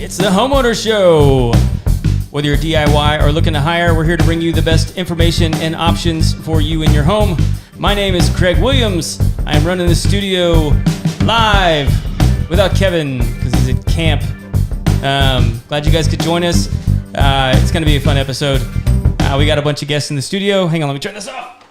It's the Homeowners Show. Whether you're DIY or looking to hire, we're here to bring you the best information and options for you in your home. My name is Craig Williams. I am running the studio live without Kevin because he's at camp. Glad you guys could join us. It's going to be a fun episode. We got a bunch of guests in the studio. Hang on, let me turn this off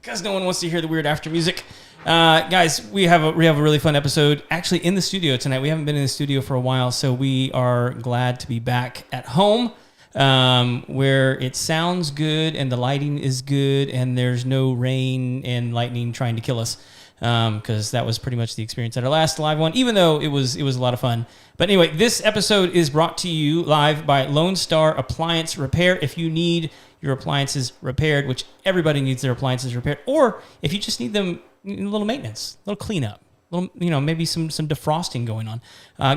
because no one wants to hear the weird after music. Guys, we have a really fun episode actually in the studio tonight. We haven't been in the studio for a while, so we are glad to be back at home where it sounds good and the lighting is good and there's no rain and lightning trying to kill us because that was pretty much the experience at our last live one, even though it was a lot of fun. But anyway, this episode is brought to you live by Lone Star Appliance Repair. If you need your appliances repaired, which everybody needs their appliances repaired, or if you just need them a little maintenance, a little cleanup, maybe some defrosting going on.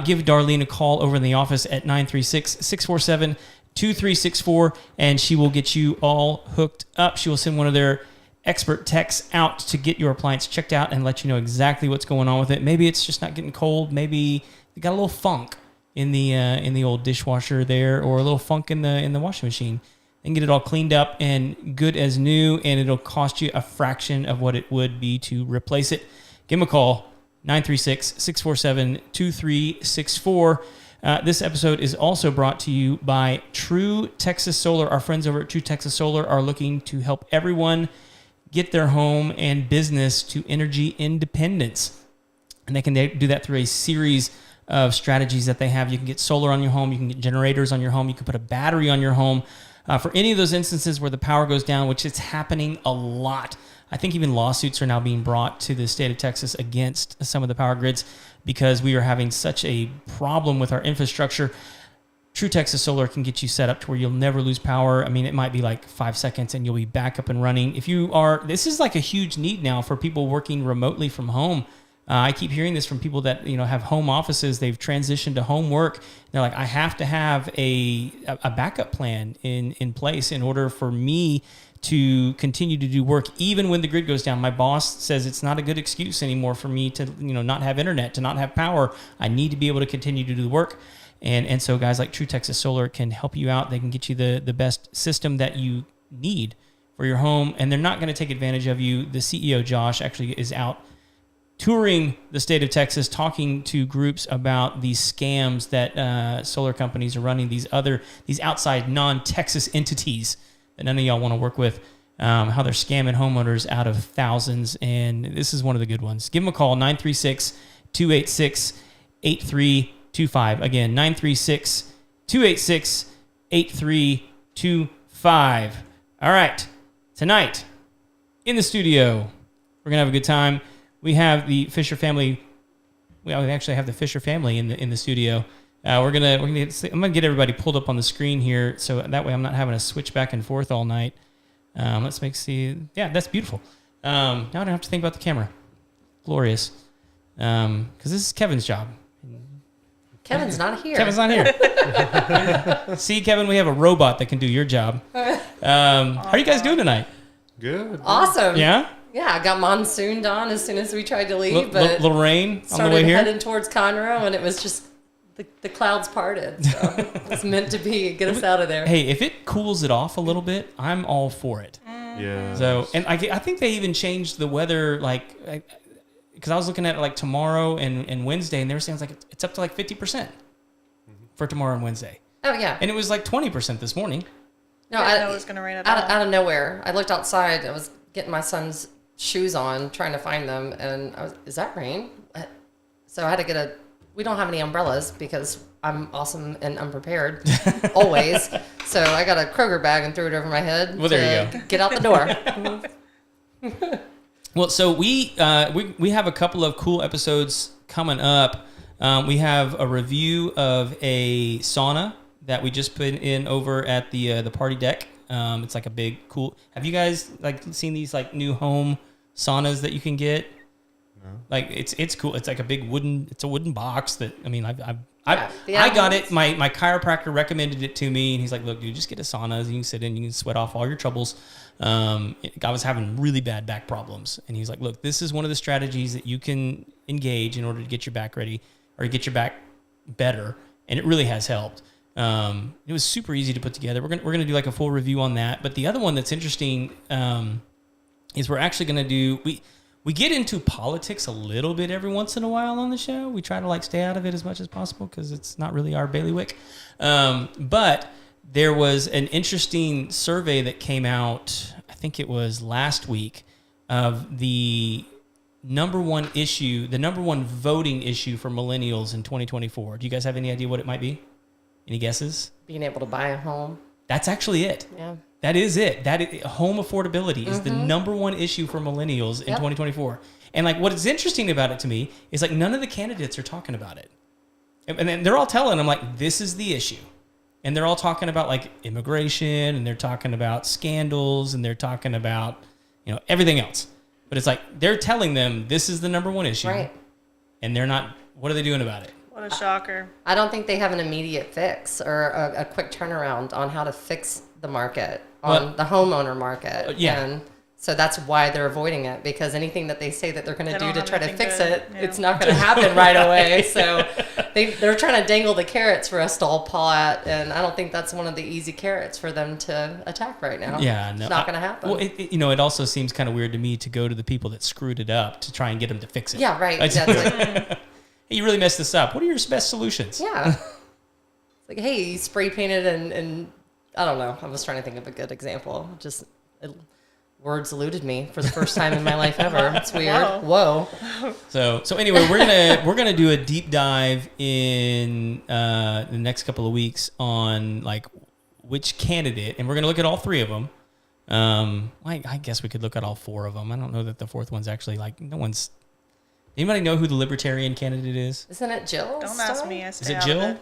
Give Darlene a call over in the office at 936-647-2364, and she will get you all hooked up. She will send one of their expert techs out to get your appliance checked out and let you know exactly what's going on with it. Maybe it's just not getting cold. Maybe you got a little funk in the old dishwasher there, or a little funk in the washing machine. And get it all cleaned up and good as new, and it'll cost you a fraction of what it would be to replace it. Give them a call, 936-647-2364. This episode is also brought to you by True Texas Solar. Our friends over at True Texas Solar are looking to help everyone get their home and business to energy independence. And they can do that through a series of strategies that they have. You can get solar on your home. You can get generators on your home. You can put a battery on your home. For any of those instances where the power goes down, which is happening a lot, I think even lawsuits are now being brought to the state of Texas against some of the power grids because we are having such a problem with our infrastructure. True Texas Solar can get you set up to where you'll never lose power. I mean, it might be like 5 seconds and you'll be back up and running. This is like a huge need now for people working remotely from home. I keep hearing this from people that have home offices. They've transitioned to home work. They're like, I have to have a backup plan in place in order for me to continue to do work even when the grid goes down. My boss says it's not a good excuse anymore for me to not have internet, to not have power. I need to be able to continue to do the work. And so guys like True Texas Solar can help you out. They can get you the best system that you need for your home, and they're not going to take advantage of you. The CEO, Josh, actually is out touring the state of Texas, talking to groups about these scams that solar companies are running, these outside non-Texas entities that none of y'all want to work with, how they're scamming homeowners out of thousands, and this is one of the good ones. Give them a call, 936-286-8325. Again, 936-286-8325. All right, tonight in the studio, we're going to have a good time. We have the Fisher family. We actually have the Fisher family in the studio. I'm gonna get everybody pulled up on the screen here, so that way I'm not having to switch back and forth all night. Let's see. Yeah, that's beautiful. Now I don't have to think about the camera. Glorious. Because this is Kevin's job. Kevin's not here. Kevin's not here. See, Kevin, we have a robot that can do your job. How are you guys doing tonight? Good. Awesome. Yeah. Yeah, I got monsooned on as soon as we tried to leave, but little rain on the way started here. heading towards Conroe, and it was just the clouds parted. So it was meant to be. Get us out of there. Hey, if it cools it off a little bit, I'm all for it. Yeah. So, and I think they even changed the weather, because I was looking at it like tomorrow and Wednesday, and they were saying it's up to like 50% for tomorrow and Wednesday. Oh yeah. And it was like 20% this morning. No, I didn't know it was going to rain at all. Out of nowhere. I looked outside. I was getting my son's shoes on, trying to find them, and is that rain? So I had to we don't have any umbrellas because I'm awesome and unprepared always. So I got a Kroger bag and threw it over my head. Well, there you go. Get out the door. Well, so we have a couple of cool episodes coming up. We have a review of a sauna that we just put in over at the party deck. It's like a big cool. Have you guys seen these new home saunas that you can get? No. It's cool. It's like a big wooden box that I got it. My chiropractor recommended it to me, and he's like, "Look, dude, just get a sauna. You can sit in, you can sweat off all your troubles." I was having really bad back problems, and he's like, "Look, this is one of the strategies that you can engage in order to get your back ready or get your back better." and it really has helped. It was super easy to put together. We're gonna do like a full review on that. But the other one that's interesting is we're actually gonna do we get into politics a little bit every once in a while on the show. We try to like stay out of it as much as possible because it's not really our bailiwick. But there was an interesting survey that came out, I think it was last week, of the number one issue, the number one voting issue for millennials in 2024. Do you guys have any idea what it might be? Any guesses? Being able to buy a home. That's actually it. Yeah. That is it. Home affordability is the number one issue for millennials in 2024. And like what is interesting about it to me is like none of the candidates are talking about it. And then they're all telling them like this is the issue. And they're all talking about like immigration and they're talking about scandals and they're talking about, everything else. But it's like they're telling them this is the number one issue. Right. And they're not, what are they doing about it? What a shocker. I don't think they have an immediate fix or a quick turnaround on how to fix the market, on the homeowner market. Yeah. And so that's why they're avoiding it, because anything that they say that they're going to do to try to fix it, it's not going to happen right away. So they're trying to dangle the carrots for us to all paw at, and I don't think that's one of the easy carrots for them to attack right now. Yeah, no, it's not going to happen. Well, it also seems kind of weird to me to go to the people that screwed it up to try and get them to fix it. Yeah, right. Like, Yeah, it's like, hey, you really messed this up. What are your best solutions? yeah. It's like, hey, you spray painted and I don't know. I was trying to think of a good example. Words eluded me for the first time in my life ever. It's weird. Whoa. So anyway, we're gonna do a deep dive in the next couple of weeks on like which candidate, and we're gonna look at all three of them. I guess we could look at all four of them. I don't know that the fourth one's actually like no one's. Anybody know who the Libertarian candidate is? Isn't it Jill? Don't ask me. Is it Jill?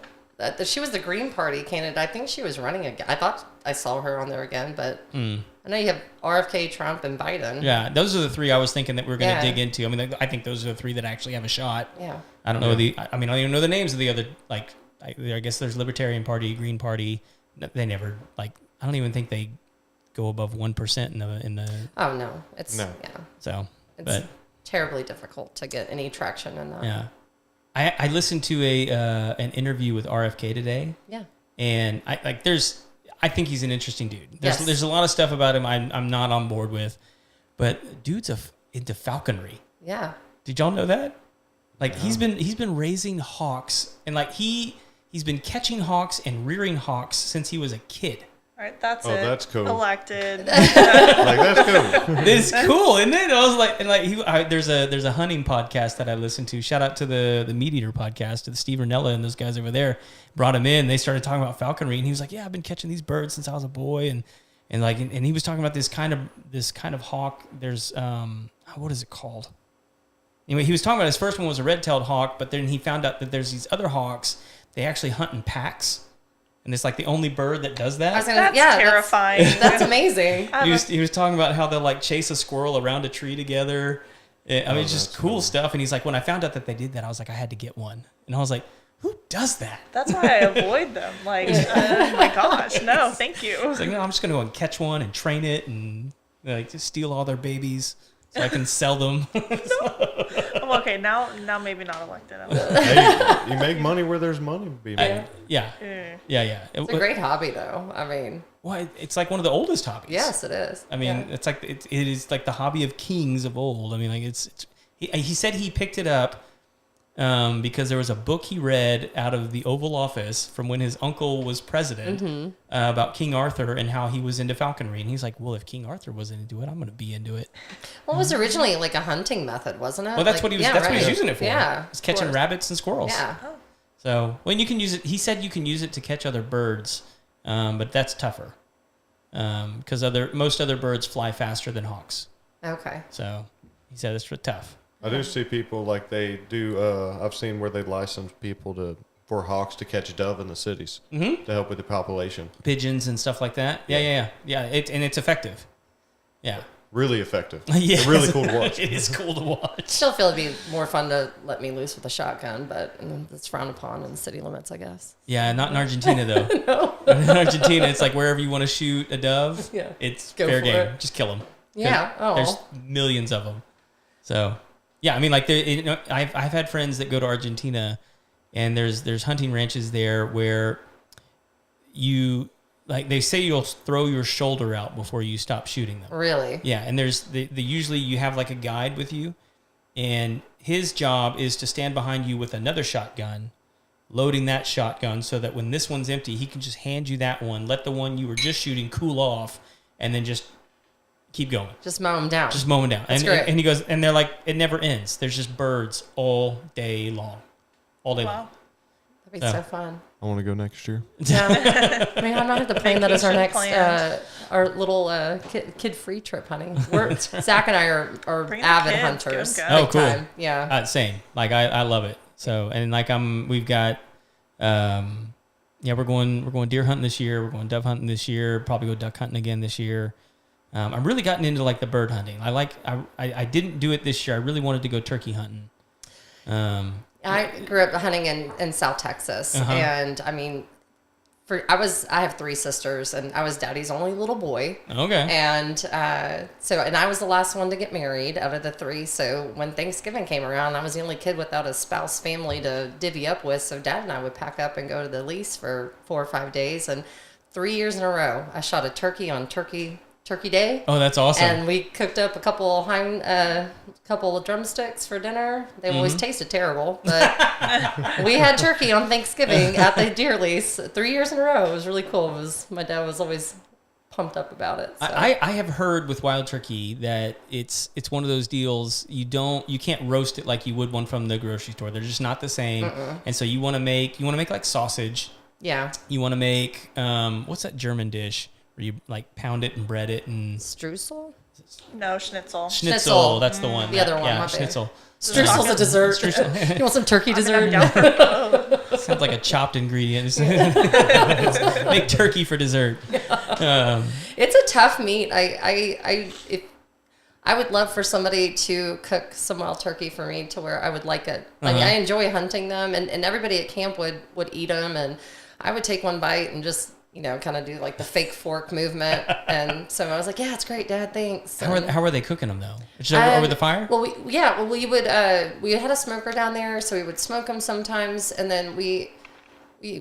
She was the Green Party candidate. I think she was running again. I thought I saw her on there again, but I know you have RFK, Trump, and Biden. Yeah, those are the three I was thinking that we are going to dig into. I mean, I think those are the three that actually have a shot. Yeah. I don't know I don't even know the names of the other. Like, I guess there's Libertarian Party, Green Party. They never I don't even think they go above 1% in the. Oh no, yeah. So it's terribly difficult to get any traction in that. Yeah. I listened to an interview with RFK today. Yeah. And I think he's an interesting dude. Yes. There's a lot of stuff about him I'm not on board with, but dude's into falconry. Yeah. Did y'all know that? Like he's been raising hawks and like he's been catching hawks and rearing hawks since he was a kid. All right, that's it. Oh, that's cool. Elected. That's cool. It's cool, isn't it? I was like, and there's a hunting podcast that I listen to. Shout out to the Meat Eater podcast, to the Steve Ranella and those guys over there. Brought him in. They started talking about falconry, and he was like, "Yeah, I've been catching these birds since I was a boy." And he was talking about this kind of hawk. There's what is it called? Anyway, he was talking about his first one was a red-tailed hawk, but then he found out that there's these other hawks. They actually hunt in packs. And it's like the only bird that does that. That's terrifying. That's amazing. He was talking about how they'll like chase a squirrel around a tree together. It's just cool stuff. And he's like, when I found out that they did that, I was like, I had to get one. And I was like, who does that? That's why I avoid them. Like, oh my gosh, no, thank you. It's like, no, I'm just going to go and catch one and train it and like just steal all their babies so I can sell them. Well, okay, now maybe not elected. Hey, you make money where there's money to be made. Yeah. It's a great hobby, though. I mean, well, it's like one of the oldest hobbies. Yes, it is. I mean, it's like it is like the hobby of kings of old. I mean, like he said he picked it up because there was a book he read out of the Oval Office from when his uncle was president about King Arthur and how he was into falconry. And he's like, well, if King Arthur wasn't into it, I'm going to be into it. Well, it was originally like a hunting method, wasn't it? Well, that's what he was. That's what he was using it for. Yeah, He's catching rabbits and squirrels. Yeah. So, well, you can use it. He said you can use it to catch other birds, but that's tougher because most other birds fly faster than hawks. Okay. So he said it's tough. I do see people like they do. I've seen where they license people for hawks to catch dove in the cities to help with the population. Pigeons and stuff like that. Yeah. And it's effective. Yeah. Really effective. Yes. Really cool to watch. It is cool to watch. Still feel it'd be more fun to let me loose with a shotgun, but it's frowned upon in the city limits, I guess. Yeah, not in Argentina though. No. In Argentina, it's like wherever you want to shoot a dove, it's Go fair for game. it. Just kill them. Yeah. There's millions of them. So, yeah, I mean, like I've had friends that go to Argentina, and there's hunting ranches there where you like they say you'll throw your shoulder out before you stop shooting them. Really? Yeah, and there's the usually you have like a guide with you, and his job is to stand behind you with another shotgun, loading that shotgun so that when this one's empty, he can just hand you that one, let the one you were just shooting cool off, and then just keep going. Just mow them down. Just mow them down. That's And, great. and he goes, and they're like, it never ends. There's just birds all day long. All day long. Wow. That'd be so fun. I want to go next year. Yeah. I mean, I might have to plan that as our Vacation next, planned. our little kid-free trip hunting. Zach and I are Bring the avid kids, hunters. get 'em Oh, big cool. time. Yeah. Same. Like I love it. So, and like we've got, yeah, we're going deer hunting this year. We're going dove hunting this year. Probably go duck hunting again this year. I've really gotten into like the bird hunting. I didn't do it this year. I really wanted to go turkey hunting. I grew up hunting in South Texas, and I mean, I have 3 sisters, and I was Daddy's only little boy. Okay. And and I was the last one to get married out of the 3. So when Thanksgiving came around, I was the only kid without a spouse family to divvy up with. So Dad and I would pack up and go to the lease for 4 or 5 days. And 3 years in a row, I shot a turkey on Turkey Day. Oh, that's awesome. And we cooked up a couple of drumsticks for dinner. They always tasted terrible, but we had turkey on Thanksgiving at the deer lease 3 years in a row. It was really cool. My dad was always pumped up about it. So. I have heard with wild turkey that it's one of those deals you can't roast it like you would one from the grocery store. They're just not the same. And so you want to make like sausage. Yeah. You want to make what's that German dish where you like pound it and bread it and Streusel? No, schnitzel. schnitzel. That's the one. The other one, Yeah, my bad. schnitzel. Streusel's a dessert. You want some turkey dessert? I'm down for both. Sounds like a chopped ingredient. Make turkey for dessert. It's a tough meat. I would love for somebody to cook some wild turkey for me to where I would like it. Like I enjoy hunting them, and everybody at camp would eat them, and I would take one bite and just kind of do like the fake fork movement. And so I was like, yeah, it's great, Dad. Thanks. How are they cooking them though? Just over the fire? Well, we would. We had a smoker down there, so we would smoke them sometimes, and then we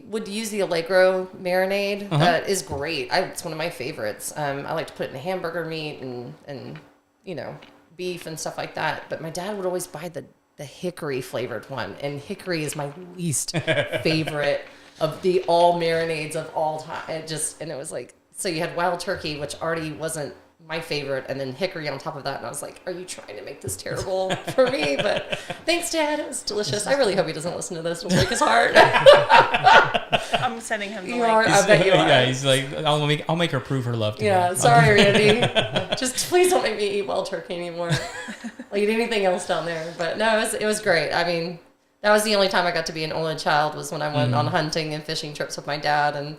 would use the Allegro marinade. That is great. It's one of my favorites. I like to put it in hamburger meat and beef and stuff like that. But my dad would always buy the hickory flavored one, and hickory is my least favorite of the all marinades of all time. And it was like, so you had wild turkey, which already wasn't my favorite, and then hickory on top of that. And I was like, are you trying to make this terrible for me? But thanks, Dad. It was delicious. I really hope he doesn't listen to this. It'll break his heart. I'm sending him the You link. are. I bet you are. Yeah, he's like, I'll make her prove her love to Yeah, me. sorry, Randy. Just please don't make me eat wild turkey anymore. I'll eat anything else down there. But no, it was great. I mean, that was the only time I got to be an only child was when I went on hunting and fishing trips with my dad, and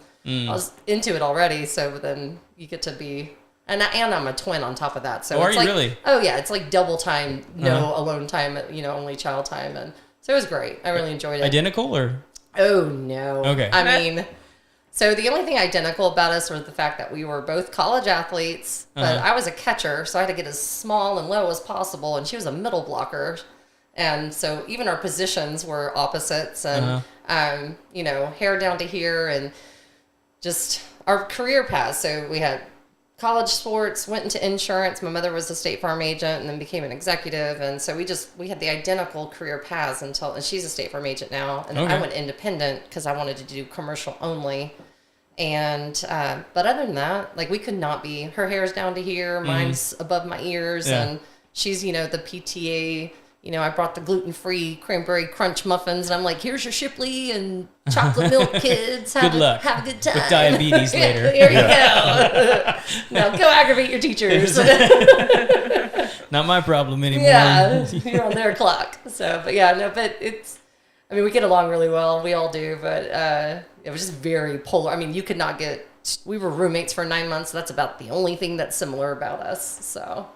I was into it already. So then you get to be, and I'm a twin on top of that. So Oh, are it's you like, really? Oh yeah, it's like double time, no alone time, only child time, and so it was great. I really enjoyed it. Identical or? Oh no. Okay. I mean, so the only thing identical about us was the fact that we were both college athletes, but I was a catcher, so I had to get as small and low as possible, and she was a middle blocker. And so even our positions were opposites, and hair down to here, and just our career paths. So we had college sports, went into insurance. My mother was a State Farm agent and then became an executive. And so we had the identical career paths and she's a State Farm agent now. And I went independent because I wanted to do commercial only. And, but other than that, like we could not be, her hair's down to here, mine's above my ears, and she's, the PTA. I brought the gluten-free cranberry crunch muffins, and I'm like, here's your Shipley and chocolate milk, kids. Good luck. Have a good time. With diabetes later. Here you go. Now go aggravate your teachers. Not my problem anymore. Yeah, you're on their clock. So, but we get along really well. We all do, but it was just very polar. I mean, we were roommates for 9 months. So that's about the only thing that's similar about us. So,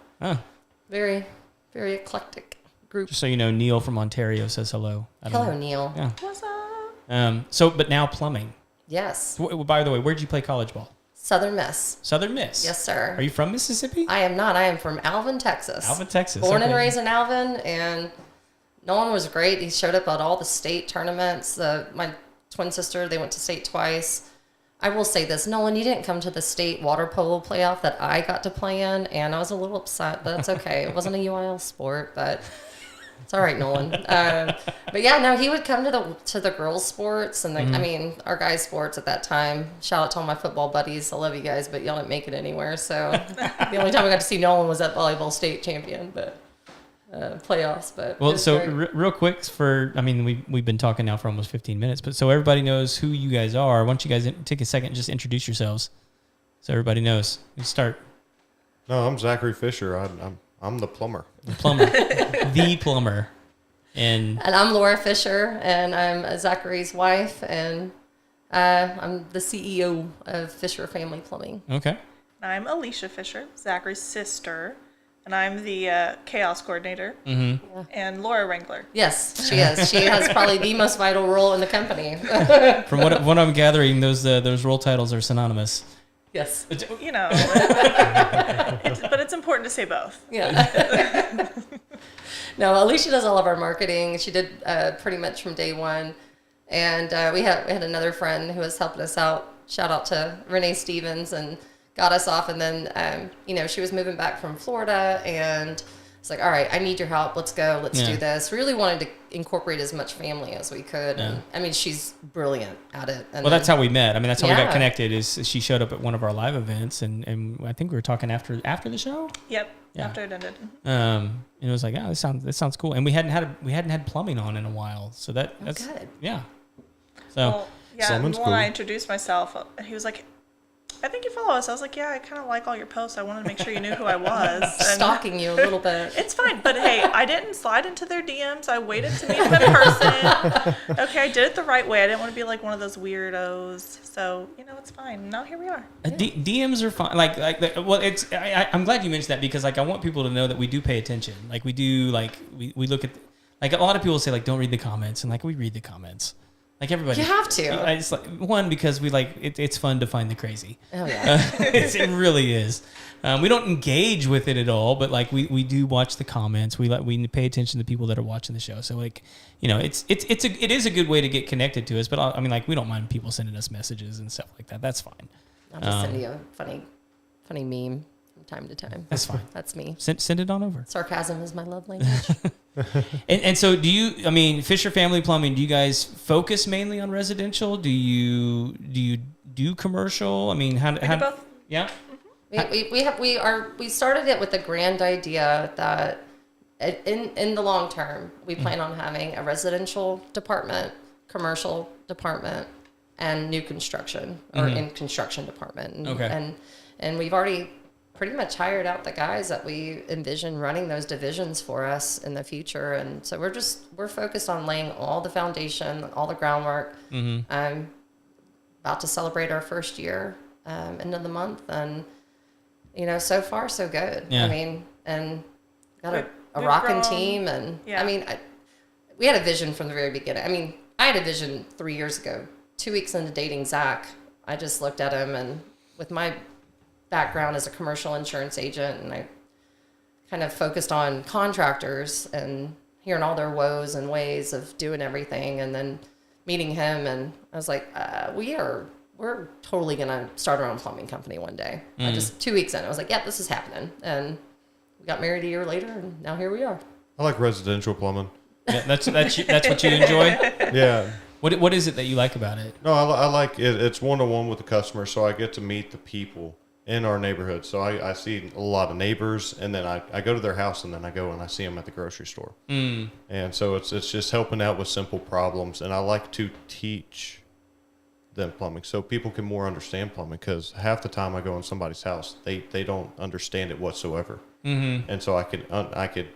very, very eclectic group. Just so you know, Neil from Ontario says hello. Hello, Neil. Yeah. What's up? But now plumbing. Yes. By the way, where did you play college ball? Southern Miss. Southern Miss. Yes, sir. Are you from Mississippi? I am not. I am from Alvin, Texas. Alvin, Texas. Born and okay. raised in Alvin, and Nolan was great. He showed up at all the state tournaments. My twin sister, they went to state twice. I will say this, Nolan, you didn't come to the state water polo playoff that I got to play in, and I was a little upset, but that's okay. It wasn't a UIL sport, but it's all right, Nolan. But yeah, no, he would come to the girls' sports, and I mean, our guys' sports at that time. Shout out to all my football buddies. I love you guys, but y'all didn't make it anywhere. So the only time I got to see Nolan was at volleyball state champion, but playoffs. But well, so real quick we've been talking now for almost 15 minutes, but so everybody knows who you guys are. Why don't you guys take a second and just introduce yourselves, so everybody knows. You start. No, I'm Zachary Fisher. I'm the plumber. The plumber. The plumber. And I'm Laura Fisher, and I'm Zachary's wife, and I'm the CEO of Fisher Family Plumbing. Okay. I'm Alicia Fisher, Zachary's sister, and I'm the chaos coordinator and Laura Wrangler. Yes, she is. She has probably the most vital role in the company. From what I'm gathering, those role titles are synonymous. Yes. You know, but it's important to say both. Yeah. No, Alicia does all of our marketing. She did pretty much from day one. And we had another friend who was helping us out. Shout out to Renee Stevens, and got us off. And then, she was moving back from Florida, and it's like, all right, I need your help. Let's go. Let's do this. Really wanted to incorporate as much family as we could. Yeah. And, I mean, she's brilliant at it. And that's how we met. I mean, that's how we got connected. Is she showed up at one of our live events, and I think we were talking after the show. Yep. Yeah. After it ended. And it was like, oh, this sounds cool. And we hadn't had plumbing on in a while, so that's good. Yeah. So when I introduced myself, he was like, I think you follow us. I was like, yeah, I kind of like all your posts. I wanted to make sure you knew who I was. And stalking you a little bit. It's fine. But hey, I didn't slide into their DMs. I waited to meet them in person. Okay, I did it the right way. I didn't want to be like one of those weirdos. So, it's fine. Now here we are. DMs are fine. I'm glad you mentioned that, because I want people to know that we do pay attention. Like we do, we look at, a lot of people say don't read the comments, and we read the comments. Like everybody, you have to. It's one, because we it's fun to find the crazy. Oh yeah, it really is. We don't engage with it at all, but we do watch the comments. We pay attention to people that are watching the show. So it is a good way to get connected to us. But we don't mind people sending us messages and stuff like that. That's fine. I'll just send you a funny meme from time to time. That's fine. That's me. Send it on over. Sarcasm is my love language. And so Fisher Family Plumbing, do you guys focus mainly on residential? Do you do commercial? How do both. Yeah. We started it with the grand idea that in the long term, we plan on having a residential department, commercial department, and new construction or in construction department. And we've already pretty much hired out the guys that we envision running those divisions for us in the future. And so we're focused on laying all the foundation, all the groundwork. I'm about to celebrate our first year end of the month, and so far so good. Yeah. And got a rocking team, and we had a vision from the very beginning. I had a vision 3 years ago. 2 weeks into dating Zach, I just looked at him, and with my background as a commercial insurance agent, and I kind of focused on contractors and hearing all their woes and ways of doing everything, and then meeting him, and I was like, we're totally gonna start our own plumbing company one day. I just 2 weeks in, I was like, yeah, this is happening, and we got married a year later, and now here we are. I like residential plumbing. Yeah, that's what you enjoy. Yeah. What is it that you like about it? No, I like it. It's one-on-one with the customer, so I get to meet the people in our neighborhood. So I see a lot of neighbors, and then I go to their house, and then I go and I see them at the grocery store. And so it's just helping out with simple problems, and I like to teach them plumbing so people can more understand plumbing, because half the time I go in somebody's house, they don't understand it whatsoever. And so I could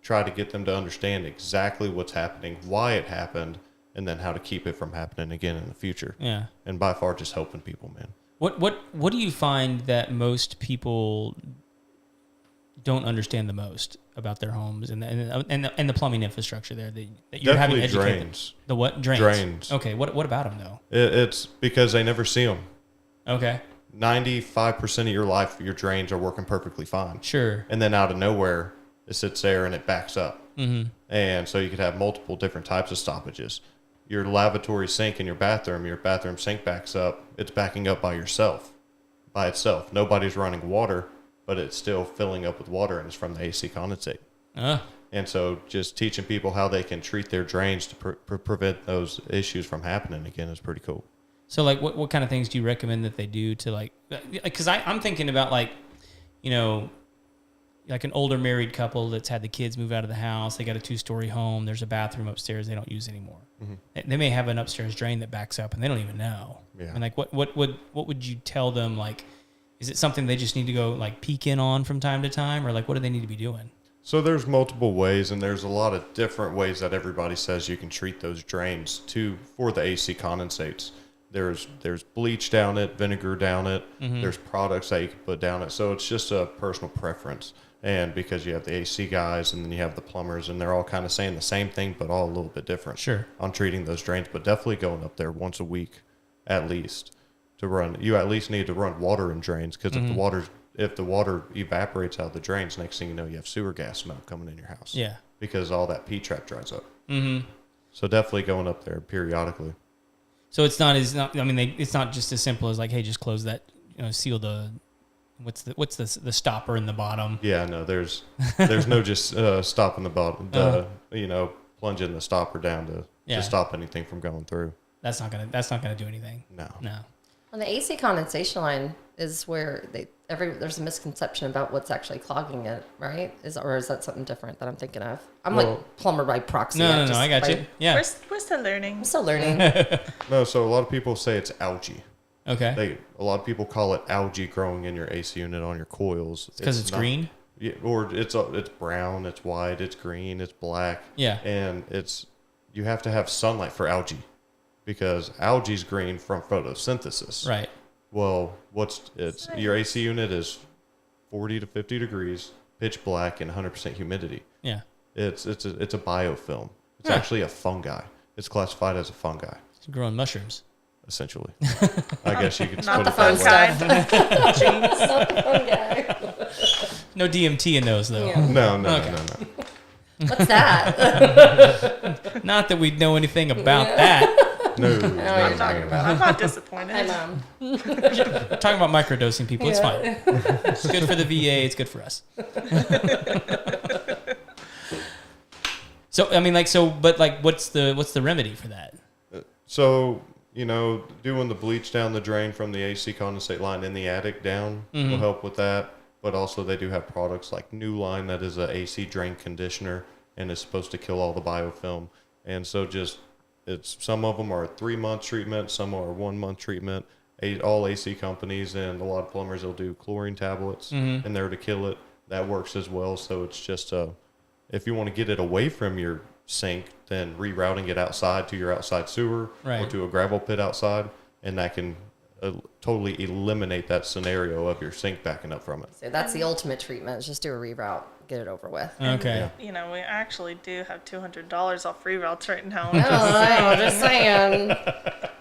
try to get them to understand exactly what's happening, why it happened, and then how to keep it from happening again in the future. Yeah. And by far just helping people, man. What do you find that most people don't understand the most about their homes and the plumbing infrastructure there that you're having to educate drains. The what? Drains. Okay. What about them though? It's because they never see them. Okay. 95% of your life, your drains are working perfectly fine. Sure. And then out of nowhere, it sits there and it backs up. Mm-hmm. And so you could have multiple different types of stoppages. Your lavatory sink in your bathroom sink backs up. It's backing up by itself. Nobody's running water, but it's still filling up with water, and it's from the AC condensate. And so just teaching people how they can treat their drains to prevent those issues from happening again is pretty cool. So, like, what kind of things do you recommend that they do to, like, because I'm thinking about, like, you know, like an older married couple that's had the kids move out of the house. They got a 2-story home. There's a bathroom upstairs they don't use anymore. Mm-hmm. They may have an upstairs drain that backs up, and they don't even know. Yeah. And, like, what would you tell them, like, is it something they just need to go, like, peek in on from time to time, or, like, what do they need to be doing? So there's multiple ways, and there's a lot of different ways that everybody says you can treat those drains for the AC condensates. There's bleach down it, vinegar down it. Mm-hmm. There's products that you can put down it. So it's just a personal preference. And because you have the AC guys and then you have the plumbers, and they're all kind of saying the same thing, but all a little bit different. Sure. On treating those drains, but definitely going up there once a week at least to run. You at least need to run water in drains, because if the water evaporates out of the drains, next thing you know, you have sewer gas smell coming in your house. Yeah. Because all that P-trap dries up. Mm-hmm. So definitely going up there periodically. So it's not just as simple as, like, hey, just close that, seal the, what's the stopper in the bottom. Yeah, no, there's no just stopping the bottom, plunging the stopper down to stop anything from going through. That's not gonna do anything. No. On the AC condensation line is where there's a misconception about what's actually clogging it, right? Or is that something different that I'm thinking of? I'm like plumber by proxy. No, I got you. Yeah, we're still learning. I'm still learning. No, so a lot of people say it's algae. Okay. A lot of people call it algae growing in your AC unit on your coils. Because it's green? Yeah, or it's brown, it's white, it's green, it's black. Yeah. And you have to have sunlight for algae, because algae's green from photosynthesis. Right. Well, your AC unit is 40 to 50 degrees, pitch black, and 100% humidity. Yeah. It's a biofilm. It's actually a fungi. It's classified as a fungi. It's growing mushrooms. Essentially. I guess you could not put the it fun that kind. Not the fun guy. No DMT in those, though. Yeah. No. What's that? Not that we know anything about that. No. I know what you're talking about. I'm not disappointed. Hi, Mom. We're talking about microdosing people. It's fine. It's good for the VA. It's good for us. So, what's the remedy for that? So, doing the bleach down the drain from the AC condensate line in the attic down will help with that. But also they do have products like New Line that is a AC drain conditioner, and is supposed to kill all the biofilm. And so some of them are a 3-month treatment, some are a 1-month treatment. All AC companies and a lot of plumbers will do chlorine tablets in there to kill it. That works as well. So it's just if you want to get it away from your sink, then rerouting it outside to your outside sewer or to a gravel pit outside, and that can totally eliminate that scenario of your sink backing up from it. So that's the ultimate treatment. Is just do a reroute, get it over with. Okay. And, we actually do have $200 off reroutes right now. Oh, just saying.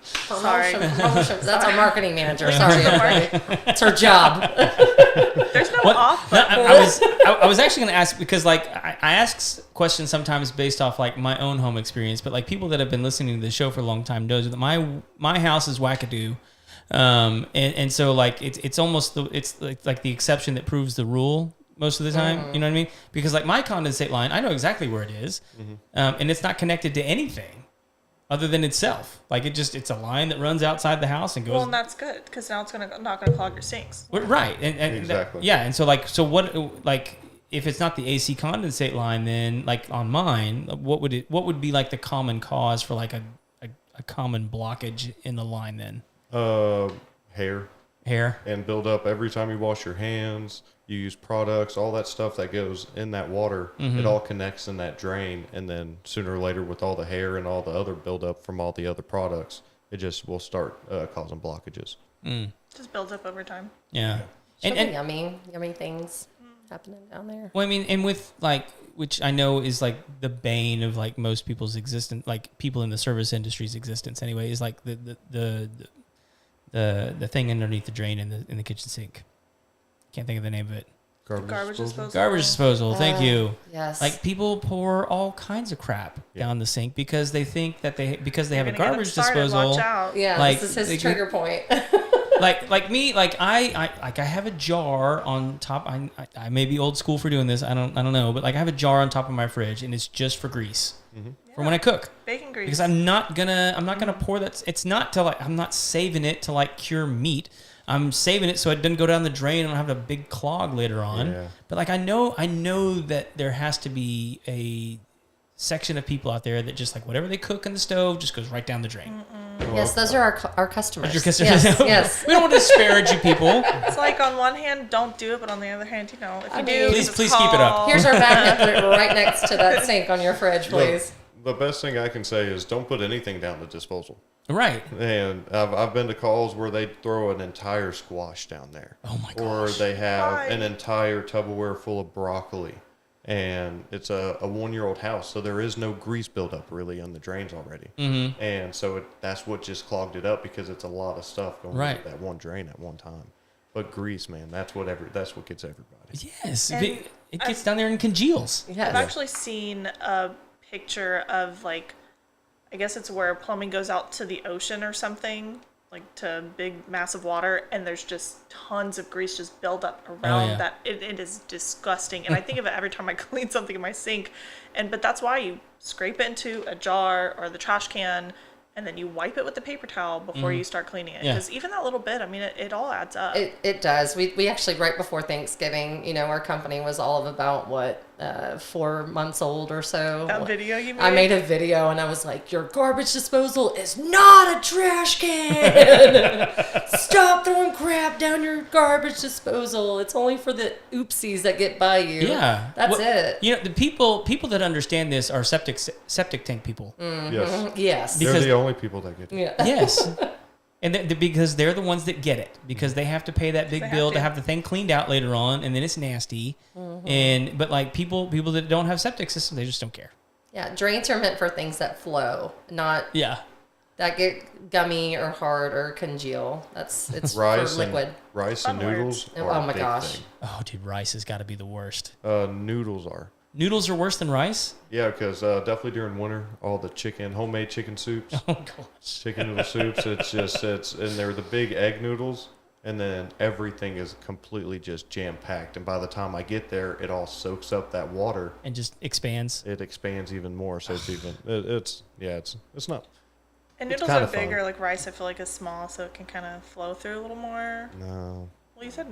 Sorry. Promotion. That's our marketing manager. Sorry, everybody. It's her job. There's no off No, button. I was actually going to ask, because, like, I ask questions sometimes based off, like, my own home experience, but, like, people that have been listening to the show for a long time knows that my house is wackadoo. And so, like, it's almost it's like the exception that proves the rule most of the time. You know what I mean? Because, like, my condensate line, I know exactly where it is, and it's not connected to anything other than itself. Like, it's a line that runs outside the house and goes. Well, and that's good, because now it's not going to clog your sinks. Right, and Exactly. and so what, like, if it's not the AC condensate line, then, like, on mine, what would be, like, the common cause for, like, a common blockage in the line then? Hair and build up every time you wash your hands. You use products, all that stuff that goes in that water. It all connects in that drain, and then sooner or later, with all the hair and all the other buildup from all the other products, it just will start causing blockages. Just builds up over time. Yeah. And yummy things happening down there. Well, I mean, and with, like, which I know is, like, the bane of, like, most people's existence, like, people in the service industry's existence anyway, is, like, the thing underneath the drain in the kitchen sink. Can't think of the name of it. Garbage disposal. Garbage disposal. Thank you. Yes. Like people pour all kinds of crap down the sink because they think that they have a You're gonna get garbage them started, disposal. Watch out. yeah, like, this is his they- trigger point. like me, like I have a jar on top. I may be old school for doing this. I don't know, but like I have a jar on top of my fridge, and it's just for grease for when I cook. Bacon grease. Because I'm not gonna pour that. It's not to like I'm not saving it to like cure meat. I'm saving it so it doesn't go down the drain and I'll have a big clog later on. Yeah. But like I know that there has to be a section of people out there that just like whatever they cook in the stove just goes right down the drain. Yes, those are our customers. Your customers. Yes, yes. We don't want to disparage you people. It's like on one hand, don't do it, but on the other hand, if you do, Please- just please keep it up. call. Here's our magnet. Put it right next to that sink on your fridge, please. The best thing I can say is don't put anything down the disposal. Right. And I've been to calls where they throw an entire squash down there. Oh my Or gosh. they have Why? an entire Tupperware full of broccoli. And it's a 1-year-old house, so there is no grease buildup really on the drains already. Mm-hmm. And so that's what just clogged it up because it's a lot of stuff going Right. into that one drain at one time. But grease, man, that's what gets everybody. Yes. And It gets down there and congeals. Yes. I've actually seen a picture of like, I guess it's where plumbing goes out to the ocean or something, like to big massive water, and there's just tons of grease just built up around yeah. that. It is disgusting, and I think of it every time I clean something in my sink. But that's why you scrape it into a jar or the trash can, and then you wipe it with the paper towel before you start cleaning it. Yeah. Because even that little bit, I mean, it all adds up. It does. We actually, right before Thanksgiving, our company was all of about, 4 months old or so. That video you made? I made a video and I was like, your garbage disposal is not a trash can. Stop throwing crap down your garbage disposal. It's only for the oopsies that get by you. Yeah. That's Well, it. The people that understand this are septic tank people. Yes. Yes. Because- They're the only people that get it. Yeah. Yes. And because they're the ones that get it, because they have to pay that big They have bill to to. have the thing cleaned out later on, and then it's nasty. But like people that don't have septic systems, they just don't care. Yeah. Drains are meant for things that flow, not Yeah. that get gummy or hard or congeal. It's Rice for liquid. and noodles Oh are my a big gosh. thing. Oh, dude, rice has got to be the worst. Noodles are. Noodles are worse than rice. Yeah, because definitely during winter, all the homemade chicken soups, Oh gosh. chicken noodle soups, and they're the big egg noodles, and then everything is completely just jam-packed. And by the time I get there, it all soaks up that water. And just expands. It expands even more, so it's even, it's not, And It's noodles are kinda fun. bigger, like rice I feel like is small, so it can kind of flow through a little more. no. Well, you said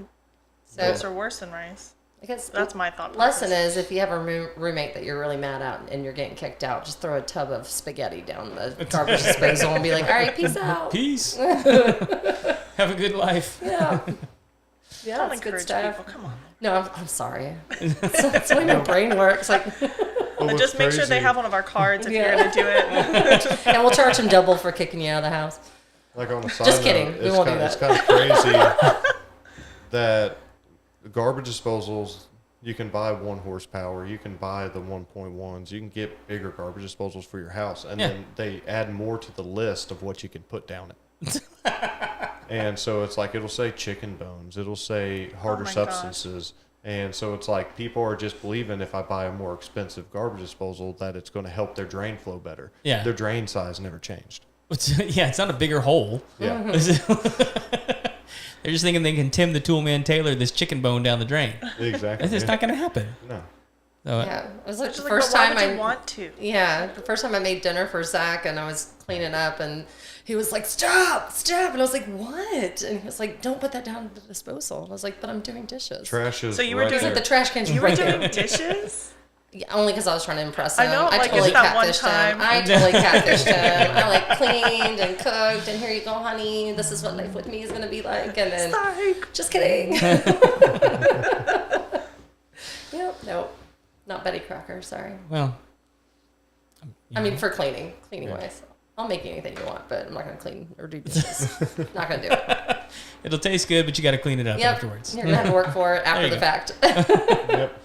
So noodles are worse than rice. I guess That's my thought lesson process. is if you have a roommate that you're really mad at and you're getting kicked out, just throw a tub of spaghetti down the garbage disposal and be like, all right, peace out. Peace. Have a good life. Yeah. Don't Yeah, it's good encourage stuff. people. Come on. No, I'm sorry. That's the way my brain works. Like, And just make sure they have one of our cards if you're Yeah. going to do it. and we'll charge them double for kicking you out of the house. Like on the side Just note, kidding. We it's won't do kinda- that. It's kind of crazy that garbage disposals, you can buy 1 horsepower, you can buy the 1.1s, you can get bigger garbage disposals for your house, and Yeah. then they add more to the list of what you can put down it. And so it's like it'll say chicken bones, it'll say harder my gosh. substances. And so it's like people are just believing if I buy a more expensive garbage disposal that it's going to help their drain flow better. Yeah. Their drain size never changed. Yeah, it's not a bigger hole. Yeah. They're just thinking they can Tim the Toolman Taylor this chicken bone down the drain. Exactly. It's just not going to happen. No. So, Yeah. It was like It's the like, first but why time would you I want to? Yeah, the first time I made dinner for Zach and I was cleaning up and he was like, stop. And I was like, what? And he was like, don't put that down at the disposal. And I was like, but I'm doing dishes. Trash is So you were right doing He's like, there. the trash can's You were right doing there. dishes? Yeah, only because I was trying to impress I him. know, like, totally it's that one catfished time. him. I totally catfished him. I like cleaned and cooked and here you go, honey. This is what life with me is going to be like. And then, Psych. just kidding. Yep, nope. Not Betty Crocker, sorry. well, I mean, for cleaning wise. I'll make you anything you want, but I'm not going to clean or do dishes. Not going to do it. it'll taste good, but you got to clean it up Yep. afterwards. You're going to have to work for it after you the go. fact. Yep.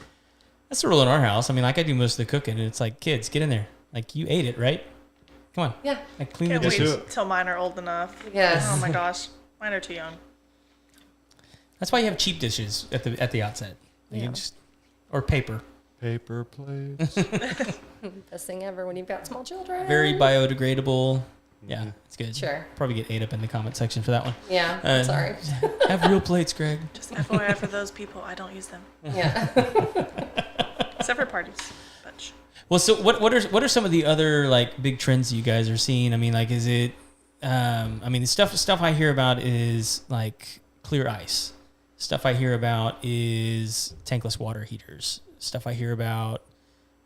That's the rule in our house. I mean, like I do most of the cooking, and it's like, kids, get in there. Like you ate it, right? Come on. Yeah. Like clean Can't the wait dishes. do it. till mine are old enough. Yes. Oh my gosh. Mine are too young. That's why you have cheap dishes at the outset. You Yeah. can or paper. Paper plates. Best thing ever when you've got small children. Very biodegradable. Yeah, it's good. Sure. Probably get ate up in the comment section for that one. Yeah. Sorry. Have real plates, Greg. Just FYI for those people, I don't use them. Yeah. Except for parties. But Well, so what are some of the other like big trends you guys are seeing? I mean, like, is it? I mean, the stuff I hear about is like clear ice. Stuff I hear about is tankless water heaters. Stuff I hear about,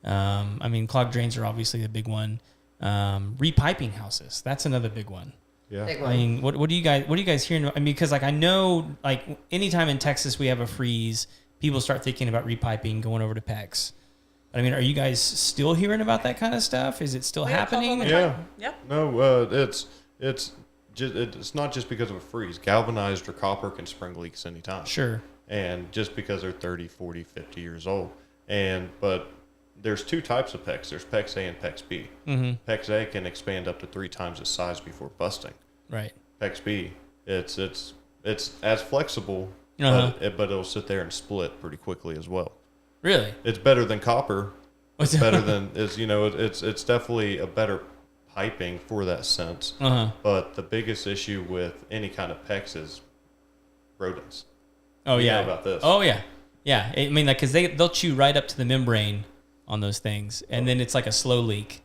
I mean, clogged drains are obviously the big one. Repiping houses, that's another big one. Yeah. Big I one. mean, what do you guys hearing? I mean, because like I know, like anytime in Texas we have a freeze, people start thinking about repiping, going over to PEX. But I mean, are you guys still hearing about that kind of stuff? Is it still we have calls all happening? the Yeah. time. Yep. No, it's not just because of a freeze. Galvanized or copper can spring leaks anytime. Sure. And just because they're 30, 40, 50 years old. But there's two types of PEX. There's PEX A and PEX B. Mm-hmm. PEX A can expand up to 3 times its size before busting. Right. PEX B, it's as flexible, Uh-huh. but it'll sit there and split pretty quickly as well. Really? It's better than copper. What's It's better than it's definitely a better piping for that sense. Uh-huh. But the biggest issue with any kind of PEX is rodents. Oh You yeah. know about this. Oh yeah. Yeah. I mean, like, cause they'll chew right up to the membrane on those things, and then it's like a slow leak.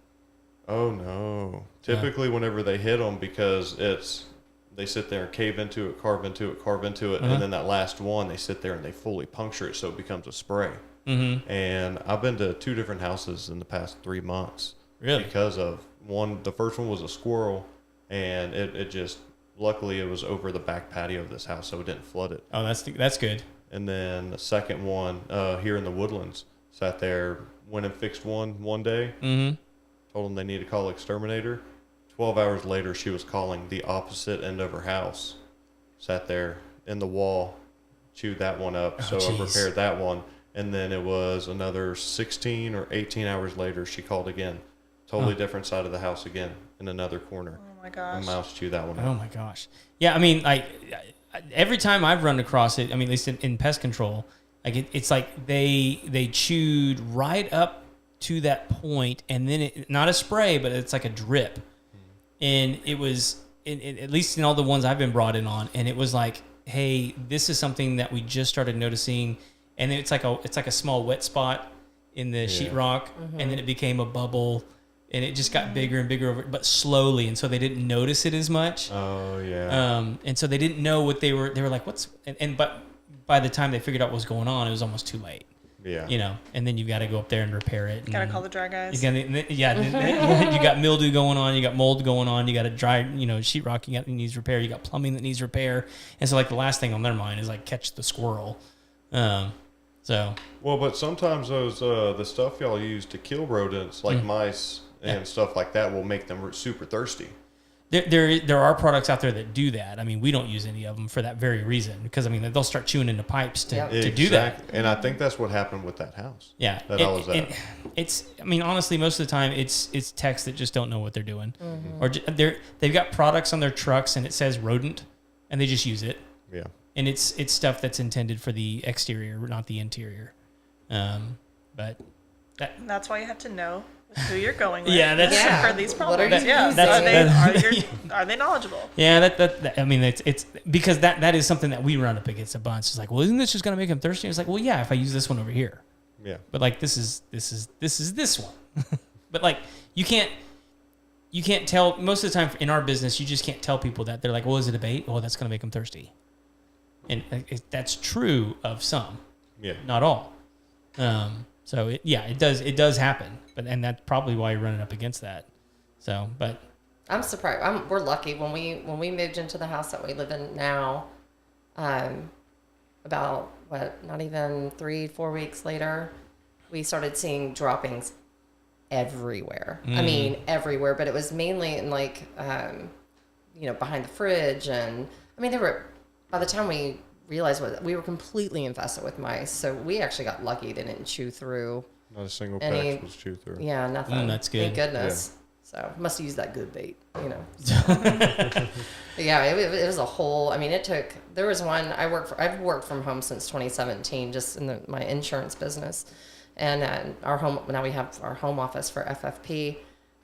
Oh no! Typically, whenever they hit them, because they sit there and cave into it, carve into it, Uh-huh. and then that last one, they sit there and they fully puncture it, so it becomes a spray. Mm-hmm. And I've been to 2 different houses in the past 3 months. Really? Because of one, the first one was a squirrel, and it just luckily it was over the back patio of this house, so it didn't flood it. Oh, that's good. And then the second one here in the Woodlands, sat there, went and fixed one day. Mm-hmm. Told them they need to call exterminator. 12 hours later, she was calling the opposite end of her house. Sat there in the wall, chewed that one up. Oh, So I geez. repaired that one. And then it was another 16 or 18 hours later, she called again. Totally different side of the house again, in another corner. Oh my A gosh. mouse chewed that one Oh up. my gosh. Yeah, I mean, like every time I've run across it, I mean, at least in pest control, like it's like they chewed right up to that point, and then it, not a spray, but it's like a drip. And it was, at least in all the ones I've been brought in on, and it was like, hey, this is something that we just started noticing, and it's like a small wet spot in the sheetrock, and then it became a bubble. And it just got bigger and bigger over, but slowly, and so they didn't notice it as much. Oh, yeah. And so they didn't know what they were like, what's, but by the time they figured out what was going on, it was almost too late, Yeah. you know, and then you've got to go up there and repair it. Gotta and call the dry guys. you got mildew going on, you got mold going on, you got a dry, sheetrock that needs repair, you got plumbing that needs repair. And so like the last thing on their mind is like catch the squirrel. So. Well, but sometimes those, the stuff y'all use to kill rodents, like mice and stuff like that, will make them super thirsty. There are products out there that do that. I mean, we don't use any of them for that very reason, because I mean they'll start chewing into pipes to do that. And I think that's what happened with that house. Yeah, That I was at. it's. I mean, honestly, most of the time it's techs that just don't know what they're doing, or they've got products on their trucks and it says rodent, and they just use it, Yeah. and it's stuff that's intended for the exterior, not the interior. But That's why you have to know who you're going with. Yeah, that's- Yeah. for these What are problems. you Yeah, using? are they knowledgeable? yeah, that I mean, it's because that is something that we run up against a bunch. It's like, well, isn't this just gonna make them thirsty? It's like, well, yeah, if I use this one over here. Yeah. But like this is this one. But like you can't tell, most of the time in our business, you just can't tell people that. They're like, well, is it a bait? Oh, that's going to make them thirsty. And that's true of some, Yeah. not all. So it does happen, and that's probably why you're running up against that. So, but I'm surprised. We're lucky when we moved into the house that we live in now. About not even 3-4 weeks later, we started seeing droppings everywhere. I mean, everywhere. But it was mainly in like, behind the fridge, and I mean, by the time we realized we were completely infested with mice. So we actually got lucky; they didn't chew through. Not a single Any- patch was chewed through. Yeah, nothing. That's good. Thank goodness. So must have used that good bait, you know. So. But yeah, it was a whole. I mean, there was one I've worked from home since 2017, just in my insurance business, and now we have our home office for FFP,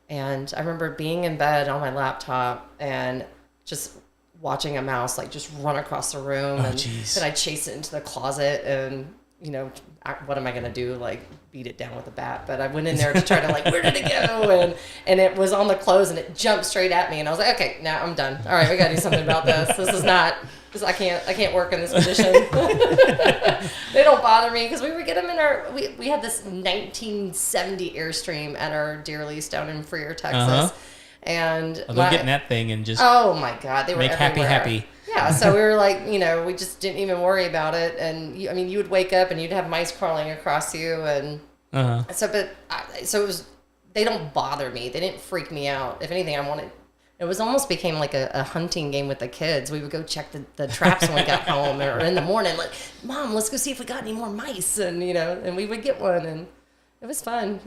and I remember being in bed on my laptop and just watching a mouse like just run across the room, and then I chase it into the closet, and you know, what am I gonna do? Like beat it down with a bat? But I went in there to try to like, where did it go? And it was on the clothes, and it jumped straight at me, and I was like, okay, now I'm done. All right, we gotta do something about this. This is not. I can't work in this condition. They don't bother me because we would get them in we had this 1970 Airstream at our deer lease down in Freer, Texas. And they'll get in that thing and just oh my God, they were make everywhere. happy. Yeah, so we were like, you know, we just didn't even worry about it. And you would wake up and you'd have mice crawling across you, and so it was. They don't bother me. They didn't freak me out. If anything, it was almost became like a hunting game with the kids. We would go check the traps when we got home, or in the morning, like, Mom, let's go see if we got any more mice, and and we would get one, and it was fun.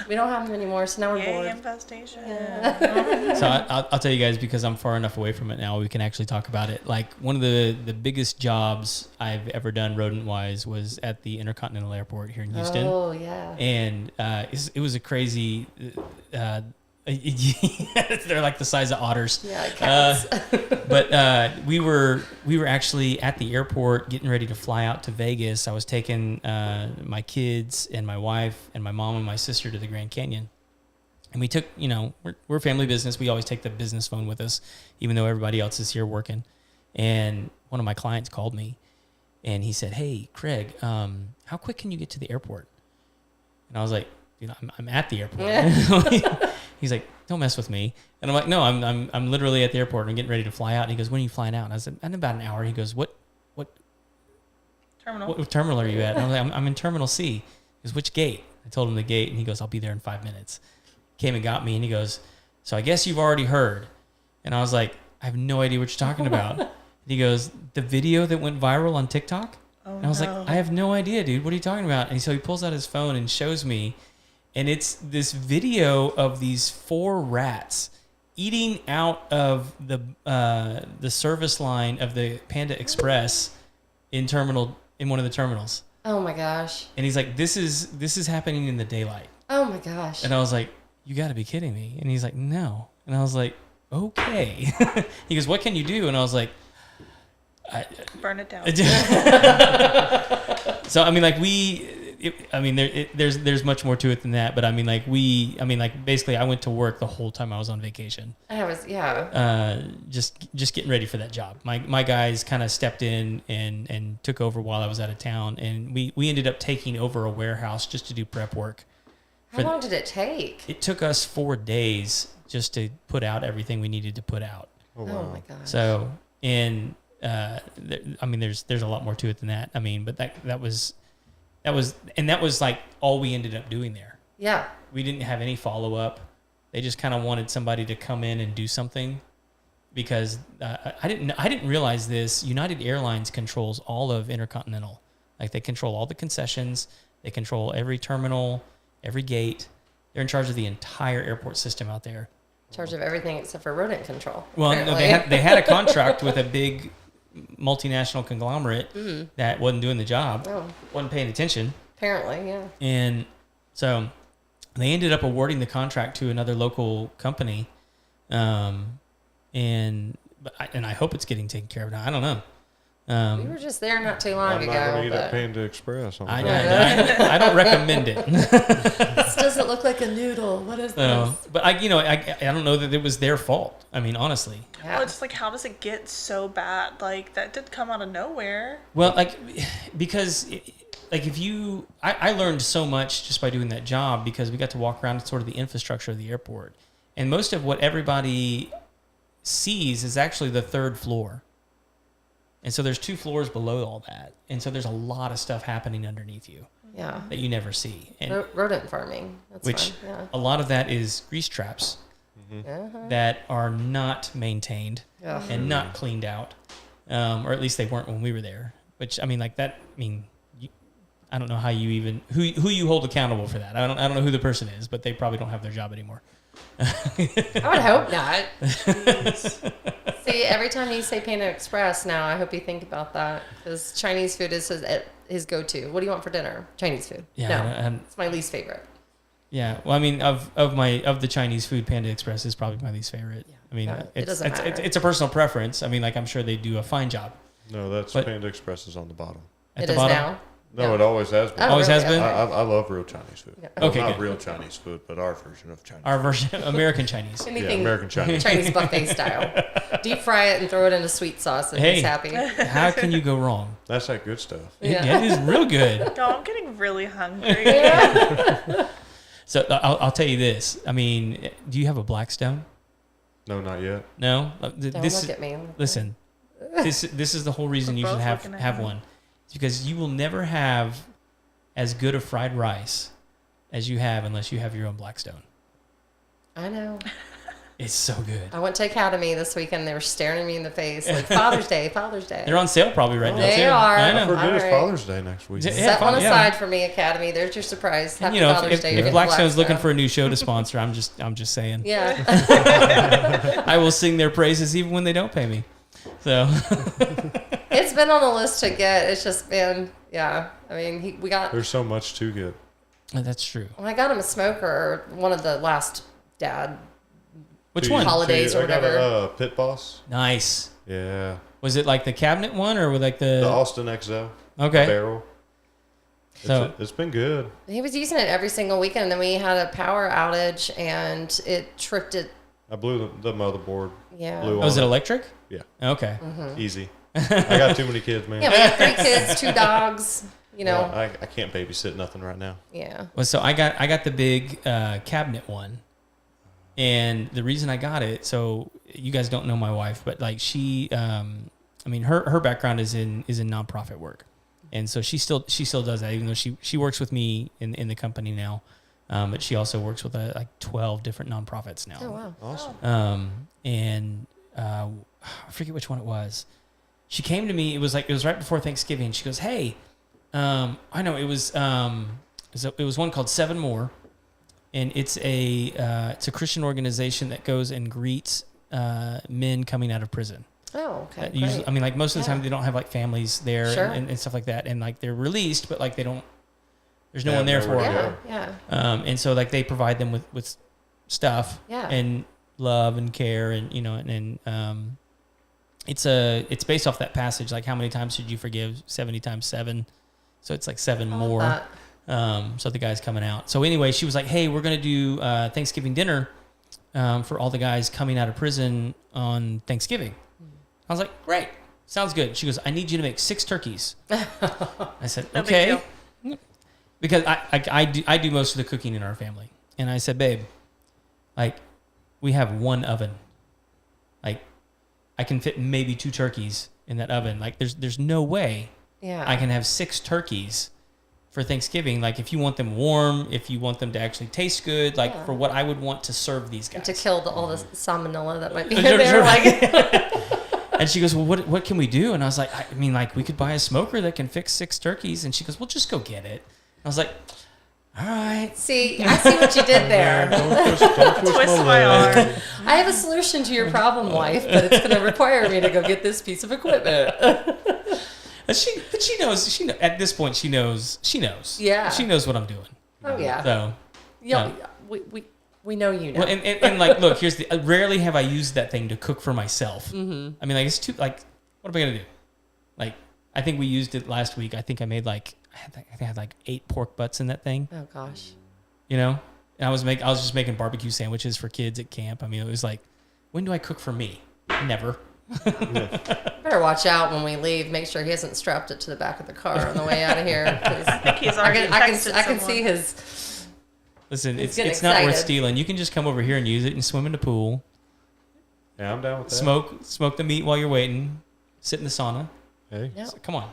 We don't have them anymore, so now we're bored. Infestation. Yeah. So I'll tell you guys, because I'm far enough away from it now, we can actually talk about it. Like, one of the biggest jobs I've ever done rodent-wise was at the Intercontinental Airport here in Houston. Oh, yeah. And it was a crazy... they're like the size of otters. Yeah, cats. But we were actually at the airport getting ready to fly out to Vegas. I was taking my kids and my wife and my mom and my sister to the Grand Canyon. And we took, we're a family business. We always take the business phone with us, even though everybody else is here working. And one of my clients called me, and he said, "Hey, Craig, how quick can you get to the airport?" And I was like, "Dude, I'm at the airport." He's like, "Don't mess with me." And I'm like, "No, I'm literally at the airport. I'm getting ready to fly out." And he goes, "When are you flying out?" And I said, "In about an hour." He goes, What terminal? What terminal are you at?" And I'm like, I'm in Terminal C." He goes, "Which gate?" I told him the gate, and he goes, "I'll be there in 5 minutes." Came and got me, and he goes, "So I guess you've already heard." And I was like, "I have no idea what you're talking about." And he goes, "The video that went viral on TikTok?" And I was like, "I have no idea, dude. What are you talking about?" And so he pulls out his phone and shows me. And it's this video of these 4 rats eating out of the service line of the Panda Express in one of the terminals. Oh my gosh. And he's like, this is happening in the daylight. Oh my gosh. And I was like, "You got to be kidding me." And he's like, "No." And I was like, "Okay." He goes, "What can you do?" And I was like, burn it down. So I mean, like there's much more to it than that, but basically I went to work the whole time I was on vacation. Just getting ready for that job. My guys kind of stepped in and took over while I was out of town, and we ended up taking over a warehouse just to do prep work. How long did it take? It took us 4 days just to put out everything we needed to put out. Oh my gosh. So, and there's a lot more to it than that. I mean, but that was like all we ended up doing there. Yeah. We didn't have any follow up. They just kind of wanted somebody to come in and do something, because I didn't realize this. United Airlines controls all of Intercontinental. Like, they control all the concessions. They control every terminal, every gate. They're in charge of the entire airport system out there. In charge of everything except for rodent control. Well, no, they had a contract with a big multinational conglomerate that wasn't doing the job, wasn't paying attention. Apparently, yeah. And so they ended up awarding the contract to another local company, and I hope it's getting taken care of now. I don't know. We were just there not too long ago. I'm not going to eat at Panda Express. I don't recommend it. This doesn't look like a noodle. What is this? But I don't know that it was their fault. I mean, honestly. Yeah. Well, it's like, how does it get so bad? Like, that did come out of nowhere. Well, because I learned so much just by doing that job, because we got to walk around sort of the infrastructure of the airport, and most of what everybody sees is actually the 3rd floor. And so there's 2 floors below all that. And so there's a lot of stuff happening underneath you that you never see. And rodent farming. That's which fun. Yeah. a lot of that is grease traps that are not maintained and not cleaned out. Or at least they weren't when we were there. Which, I don't know how you even who you hold accountable for that. I don't know who the person is, but they probably don't have their job anymore. I would hope not. See, every time you say Panda Express now, I hope you think about that, because Chinese food is his go-to. What do you want for dinner? Chinese food. Yeah, no, it's my least favorite. Yeah, well, I mean, of the Chinese food, Panda Express is probably my least favorite. Yeah. I mean, It doesn't matter. it's a personal preference. I mean, like I'm sure they do a fine job. No, that's But- Panda Express is on the bottom. At It the is bottom? now. No, it always has been. Oh, Always has really? been? I love real Chinese food. Yeah. Well, Okay, not good. real Chinese food, but our version of Chinese. Our version, American Chinese. Yeah, Anything American Chinese. Chinese buffet style. Deep fry it and throw it into sweet sauce, and Hey. he's happy. How can you go wrong? That's that good stuff. Yeah. It is real good. No, I'm getting really hungry. So I'll tell you this. I mean, do you have a Blackstone? No, not yet. No. Don't This look at me. listen. This is the whole reason We're you should both have looking at have me. one. It's because you will never have as good a fried rice as you have unless you have your own Blackstone. I know. It's so good. I went to Academy this weekend. They were staring me in the face like Father's Day, Father's Day. They're on sale probably right now They too. are. I I know. forget it's All right. Father's Day next week. Yeah. Set one yeah. aside for me, Academy. There's your surprise. And, Happy you know, Father's if Day. You're getting Blackstone's looking Blackstone. for a new show to sponsor, I'm just saying. Yeah. I will sing their praises even when they don't pay me. So It's been on the list to get. It's just been, yeah. I mean, we got. There's so much to get. that's true. Well, I got him a smoker. One of the last dad. Which To one? you- Holidays to you. or I got whatever. a Pit Boss. Nice. Yeah. Was it like the cabinet one or with like The the? Austin XO Okay. barrel. So It's been good. He was using it every single weekend, and then we had a power outage, and it tripped it. I blew the motherboard. Yeah. Blew was on it electric? Yeah. Okay. Easy. I got too many kids, man. Yeah, we got 3 kids, 2 dogs. You know. Well, I can't babysit nothing right now. Yeah. Well, so I got the big cabinet one, and the reason I got it. So you guys don't know my wife, but like she, I mean her background is in nonprofit work, and so she still does that, even though she works with me in the company now, but she also works with like 12 different nonprofits now. Oh wow. Awesome. And I forget which one it was. She came to me. It was right before Thanksgiving. She goes, "Hey, I know it was one called Seven More, and it's a Christian organization that goes and greets men coming out of prison. Oh, okay. Usually, Great. I mean, like most of the time Yeah. they don't have like families there Sure. and stuff like that, and like they're released, but like they don't. There's no Yeah, one there for nowhere them. to Yeah. Yeah. And so like they provide them with stuff Yeah. and love and care, and you know, and it's based off that passage, like how many times should you forgive? 70 times 7. So it's like 7 I love more. that. So the guy's coming out. So anyway, she was like, "Hey, we're gonna do Thanksgiving dinner for all the guys coming out of prison on Thanksgiving." I was like, "Great, sounds good." She goes, "I need you to make 6 turkeys." I said, No big "Okay," deal. because I do most of the cooking in our family, and I said, "Babe, like we have one oven, like I can fit maybe 2 turkeys in that oven. Like there's no way Yeah. I can have 6 turkeys for Thanksgiving. Like if you want them warm, if you want them to actually taste good, like Yeah. for what I would want to serve these guys." And to kill all the salmonella that might be in Sure, there. sure. Like, And she goes, "Well, what can we do?" And I was like, "I mean, like we could buy a smoker that can fix 6 turkeys." And she goes, "Well, just go get it." I was like, "All right." see, I see what you did there. Don't Twist my arm. I have a solution to your problem, wife, but it's going to require me to go get this piece of equipment. But she knows. At this point, she knows. Yeah. She knows what I'm doing. Oh yeah. So, Yeah. We know you know. well, and like, look, here's the. Rarely have I used that thing to cook for myself. Mm-hmm. I mean, like it's too. Like, what am I gonna do? Like, I think we used it last week. I think I made like. I think I had like 8 pork butts in that thing. Oh gosh. You know, and I was just making barbecue sandwiches for kids at camp. I mean, it was like, when do I cook for me? Never. Better watch out when we leave. Make sure he hasn't strapped it to the back of the car on the way out of here. 'Cause I think he's I already can, I can, texted I can someone. see his. Listen, He's it's getting not worth excited. stealing. You can just come over here and use it and swim in the pool, Yeah, I'm down with that. smoke the meat while you're waiting, sit in the sauna. Hey. Yep. So, come on.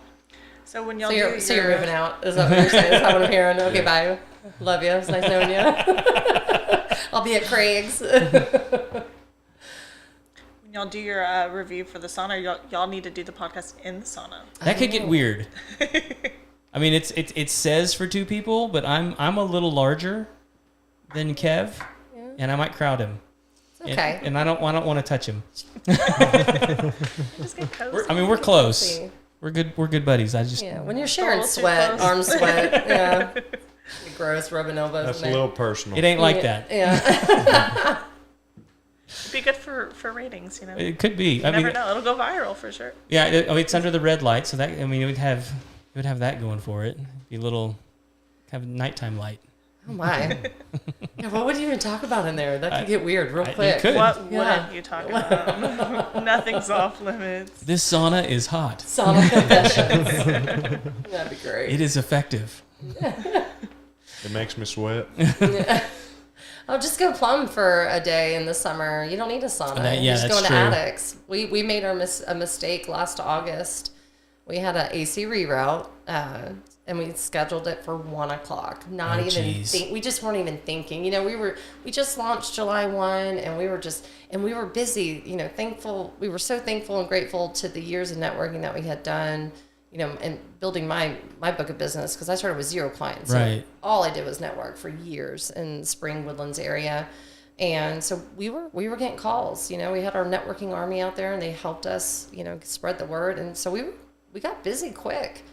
So when y'all So you're moving out? Is that what you're saying? Is that what I'm hearing? Okay, bye. Love you. It's nice knowing you. I'll be at Craig's. when y'all do your review for the sauna, y'all need to do the podcast in the sauna. That could get weird. I mean, it says for 2 people, but I'm a little larger than Kev, and I might crowd him. It's okay. And I don't want to touch him. Just get cozy. We're close. See. We're good buddies. When you're sharing little too sweat, close. arm sweat, yeah. Gross, rubbing elbows. That's in a there. little personal. It ain't like that. Yeah. It'd be good for ratings, you know. It could be. You never know. It'll go viral for sure. Yeah, it's under the red light, so that it would have that going for it. Be a little have a nighttime light. Oh my. Yeah, what would you even talk about in there? That could get weird real You quick. could. What Yeah. wouldn't you talk about? Nothing's off limits. This sauna is hot. Sauna confessions. That'd be great. It is effective. It makes me sweat. Oh, just go plumb for a day in the summer. You don't need a sauna. Yeah, just that's go into true. attics. We made a mistake last August. We had an AC reroute, and we scheduled it for 1 o'clock. Not Oh, even geez. we just weren't even thinking. We just launched July 1, and we were busy. Thankful. We were so thankful and grateful to the years of networking that we had done. And building my book of business, because I started with 0 clients. So Right. all I did was network for years in the Spring Woodlands area. And so we were getting calls. We had our networking army out there, and they helped us, spread the word. And so we got busy quick.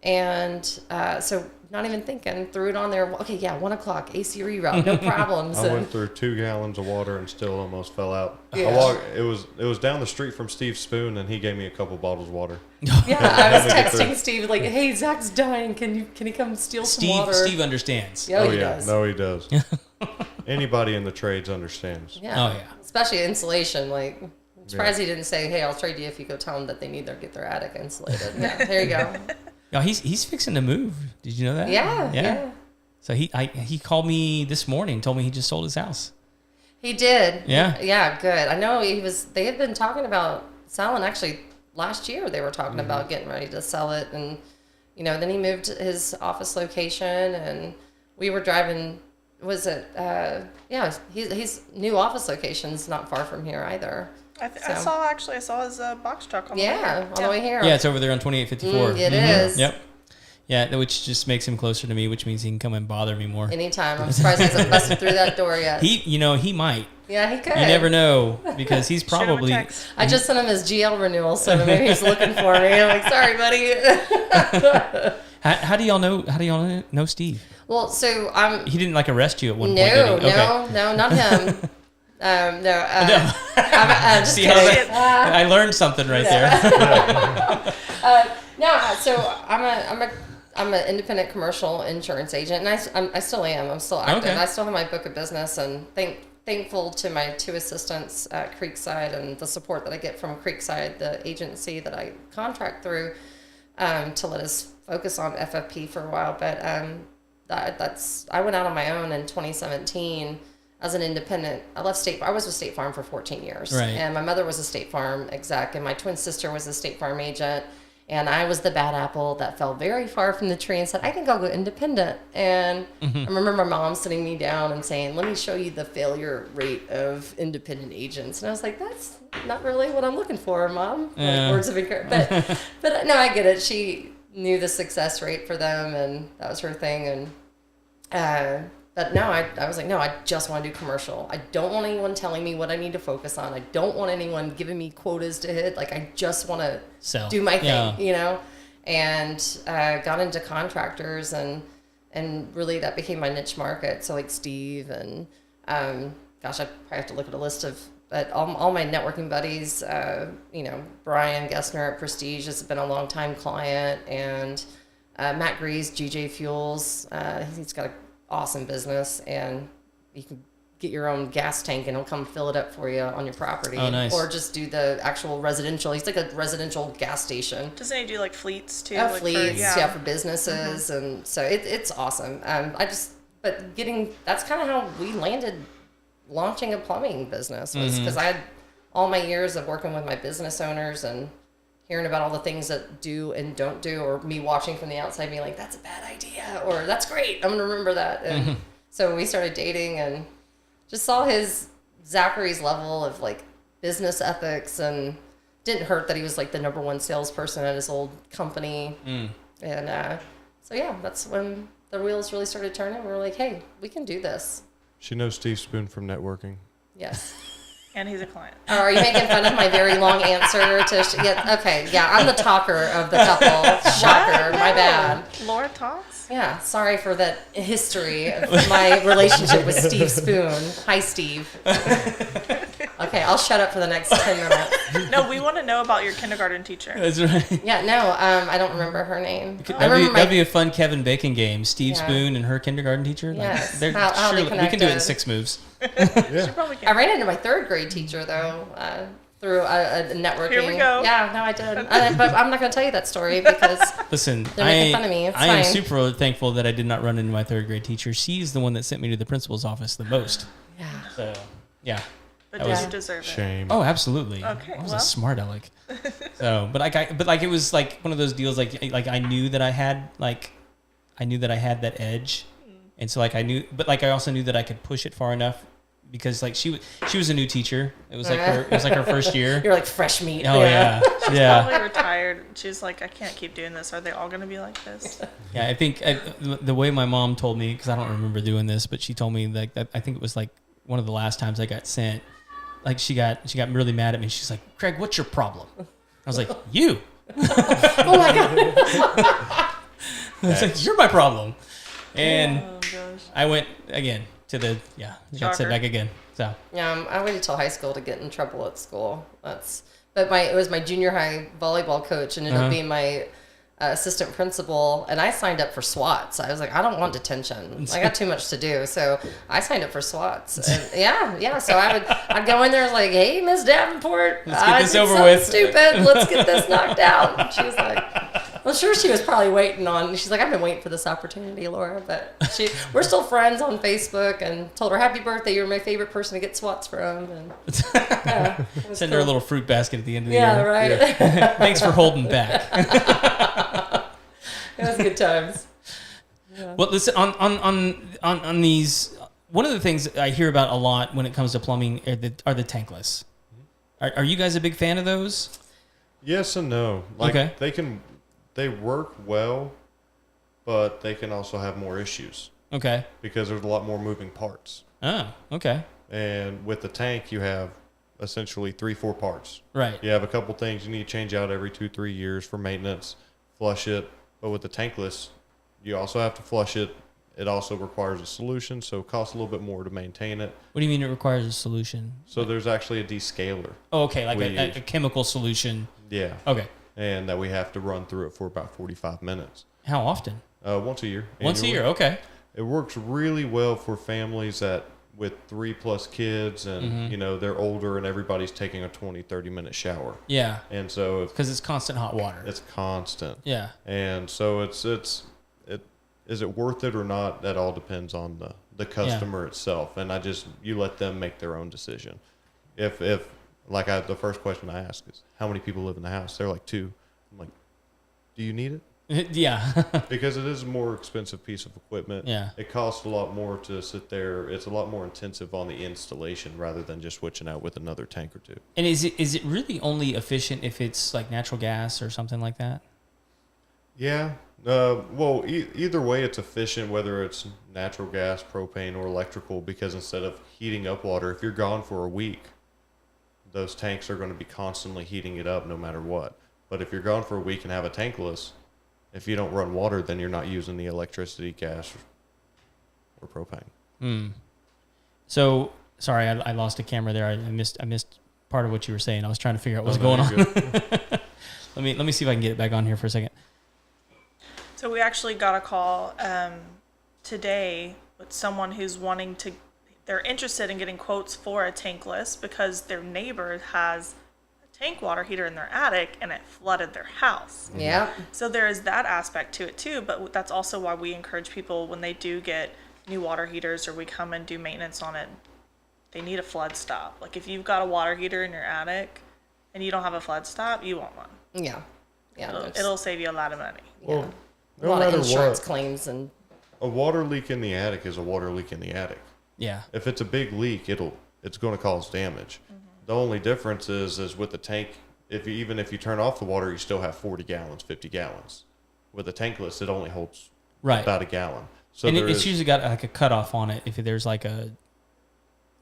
And so not even thinking, threw it on there. Okay, yeah, 1 o'clock, AC reroute, no problems. I went through 2 gallons of water and still almost fell out. Yeah. It was down the street from Steve Spoon, and he gave me a couple bottles of water. Yeah, I was Had to get texting Steve like, "Hey, Zach's dying. Can he come steal some water?" Steve understands. Yeah, he yeah, does. no, he does. Anybody in the trades understands. Yeah. Oh, yeah. Especially insulation. Like, I'm surprised he didn't say, "Hey, I'll trade you if you go tell them that they need to get their attic insulated." Yeah, there you go. Yeah, he's fixing to move. Did you know that? Yeah. So he called me this morning, told me he just sold his house. He did. Yeah. Yeah, good. I know they had been talking about selling, actually last year they were talking about getting ready to sell it, and then he moved his office location, and we were driving, his new office location's not far from here either. I saw his box truck on the way Yeah, here. on the way here. Yeah, it's over there on 2854. It is. Yep. Yeah, which just makes him closer to me, which means he can come and bother me more. Anytime. I'm surprised he hasn't busted through that door yet. He might. Yeah, he could. You never know, because he's Shoot him a probably. text. I just sent him his GL renewal, so maybe he's looking for me. I'm like, sorry, buddy. How do y'all know Steve? Well, so He didn't arrest you at one point, did he? No, not him. I'm just See how kidding. I learned something right there. So I'm an independent commercial insurance agent, and I still am. I'm still active. Okay. I still have my book of business, and thankful to my 2 assistants at Creekside and the support that I get from Creekside, the agency that I contract through, to let us focus on FFP for a while. But I went out on my own in 2017 as an independent. I was with State Farm for 14 years. Right. And my mother was a State Farm exec, and my twin sister was a State Farm agent. And I was the bad apple that fell very far from the tree and said, I think I'll go independent. And I remember my mom sitting me down and saying, let me show you the failure rate of independent agents. And I was like, that's not really what I'm looking for, Mom. Yeah. Like, words of encouragement. But no, I get it. She knew the success rate for them, and that was her thing. And but no, I was like, no, I just want to do commercial. I don't want anyone telling me what I need to focus on. I don't want anyone giving me quotas to hit. Like, I just want to do my thing, And got into contractors, and really that became my niche market. So like Steve and I probably have to look at a list of, but all my networking buddies. Brian Gessner at Prestige has been a long time client, and Matt Grease, GJ Fuels. He's got a awesome business, and you can get your own gas tank and he'll come fill it up for you on your property. Oh, nice. Or just do the actual residential. He's like a residential gas station. Doesn't he do fleets too? Fleets, for businesses. And so it's awesome. That's kind of how we landed launching a plumbing business, was because I had all my years of working with my business owners and hearing about all the things that do and don't do, or me watching from the outside being like, that's a bad idea, or that's great, I'm going to remember that. And so we started dating and just saw Zachary's level of business ethics, and didn't hurt that he was the number one salesperson at his old company. And So yeah, that's when the wheels really started turning. We were like, hey, we can do this. She knows Steve Spoon from networking. Yes. And he's a client. Oh, are you making fun of my very long answer to? Yeah. Okay. Yeah, I'm the talker of the couple. Shocker. My bad. Laura talks? Yeah. Sorry for that history of my relationship with Steve Spoon. Hi, Steve. Okay, I'll shut up for the next 10 minutes. No, we want to know about your kindergarten teacher. That's right. Yeah. No. I don't remember her name. That'd be a fun Kevin Bacon game. Steve Yeah. Spoon and her kindergarten teacher. Yes. Like, How they we can do it in connected. 6 moves. Yeah. Probably I can. ran into my third grade teacher though through a networking. Here we go. Yeah, no, I did. But I'm not going to tell you that story because Listen, They're making fun of me. It's I am fine. super thankful that I did not run into my 3rd grade teacher. She's the one that sent me to the principal's office the most. yeah. So, yeah. But That did was- you deserve it? Shame. Oh, absolutely. Okay, I was well. a smart aleck. So, but it was like one of those deals. Like I knew that I had that edge, and so like I knew, but like I also knew that I could push it far enough because like she was a new teacher. It was like her first year. You're like fresh meat. Oh yeah, yeah. Probably retired. She's like, I can't keep doing this. Are they all going to be like this? Yeah, I think the way my mom told me, because I don't remember doing this, but she told me like that. I think it was like one of the last times I got sent. Like she got really mad at me. She's like, Craig, what's your problem? I was like, you. Oh my god. I was like, you're my problem. And Oh, gosh. I went again to the got sent Shocker. back again. So Yeah, I waited till high school to get in trouble at school. It was my junior high volleyball coach ended up being my assistant principal, and I signed up for SWATs. I was like, I don't want detention. I got too much to do, so I signed up for SWATs. And yeah. So I'd go in there like, hey, Miss Davenport, Let's get I this did over something with. stupid. Let's get this knocked out. And she was like, well, sure, she was probably waiting on. She's like, I've been waiting for this opportunity, Laura. But we're still friends on Facebook, and told her happy birthday. You're my favorite person to get SWATs from. And yeah, it was send her a cool. little fruit basket at the end of the Yeah, year. right. Thanks for holding back. It was good times. Well, listen, on these, one of the things I hear about a lot when it comes to plumbing are the tankless. Are you guys a big fan of those? Yes and no. Like Okay. they work well, but they can also have more issues Okay. because there's a lot more moving parts. Oh, okay. And with the tank, you have essentially 3-4 parts. Right. You have a couple things you need to change out every 2-3 years for maintenance, flush it. But with the tankless, you also have to flush it. It also requires a solution, so it costs a little bit more to maintain it. What do you mean it requires a solution? So there's actually a descaler. Oh, okay, like We a use. chemical solution. Yeah. Okay. And that we have to run through it for about 45 minutes. How often? Once a year. Once a annually. year. Okay. It works really well for families that with 3+ kids and, they're older and everybody's taking a 20-30 minute shower. Yeah. And so if Because it's constant hot water. it's constant. Yeah. And so is it worth it or not? That all depends on the customer itself. And you let them make their own decision. If the first question I ask is, how many people live in the house? They're like 2. I'm like, do you need it? Yeah. Because it is a more expensive piece of equipment. Yeah. It costs a lot more to sit there. It's a lot more intensive on the installation rather than just switching out with another tank or two. And is it really only efficient if it's like natural gas or something like that? Yeah. Well, either way, it's efficient, whether it's natural gas, propane, or electrical, because instead of heating up water, if you're gone for a week, those tanks are going to be constantly heating it up no matter what. But if you're gone for a week and have a tankless, if you don't run water, then you're not using the electricity, gas, or propane. So sorry, I lost a camera there. I missed part of what you were saying. I was trying to figure out what's Oh, going no, on. you're good. Let me see if I can get it back on here for a second. So we actually got a call today with someone who's they're interested in getting quotes for a tankless because their neighbor has a tank water heater in their attic and it flooded their house. Yeah. So there is that aspect to it too, but that's also why we encourage people when they do get new water heaters or we come and do maintenance on it, they need a flood stop. Like if you've got a water heater in your attic and you don't have a flood stop, you want one. Yeah. Yeah. It'll save you a lot of money. Well, a no lot of matter insurance what, claims and a water leak in the attic is a water leak in the attic. Yeah. If it's a big leak, it's going to cause damage. The only difference is with the tank, even if you turn off the water, you still have 40 gallons, 50 gallons. With a tankless, it only holds Right. about a gallon. So and there it's is- usually got like a cutoff on it. If there's like a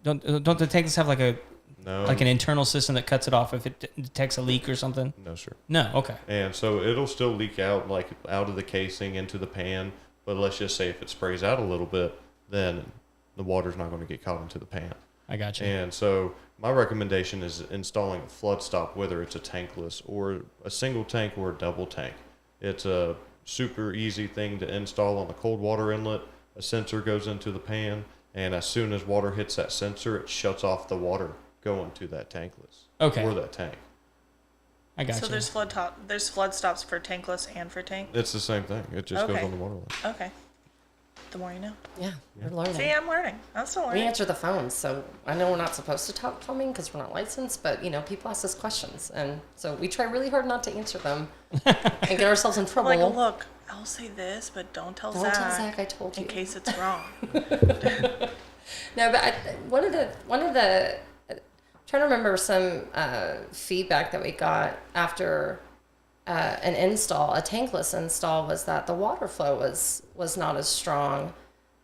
don't the tanks have like a no, like an internal system that cuts it off if it detects a leak or something? no, sir. No. Okay. And so it'll still leak out, like out of the casing into the pan. But let's just say if it sprays out a little bit, then the water's not going to get caught into the pan. I got you. And so my recommendation is installing a flood stop, whether it's a tankless or a single tank or a double tank. It's a super easy thing to install on the cold water inlet. A sensor goes into the pan, and as soon as water hits that sensor, it shuts off the water going to that tankless Okay. or that tank. I got So you. there's flood stops for tankless and for tank. It's the same thing. It just goes Okay. on the water line. Okay. The more you know. Yeah, we're learning. See, I'm learning. I'm still We learning. answer the phones, so I know we're not supposed to talk plumbing because we're not licensed, but people ask us questions, and so we try really hard not to answer them and get ourselves in trouble. Like, look, I'll say this, but don't tell Don't Zach. tell Zach I told you. In case it's wrong. No, but one of the trying to remember some feedback that we got after an install, a tankless install, was that the water flow was not as strong,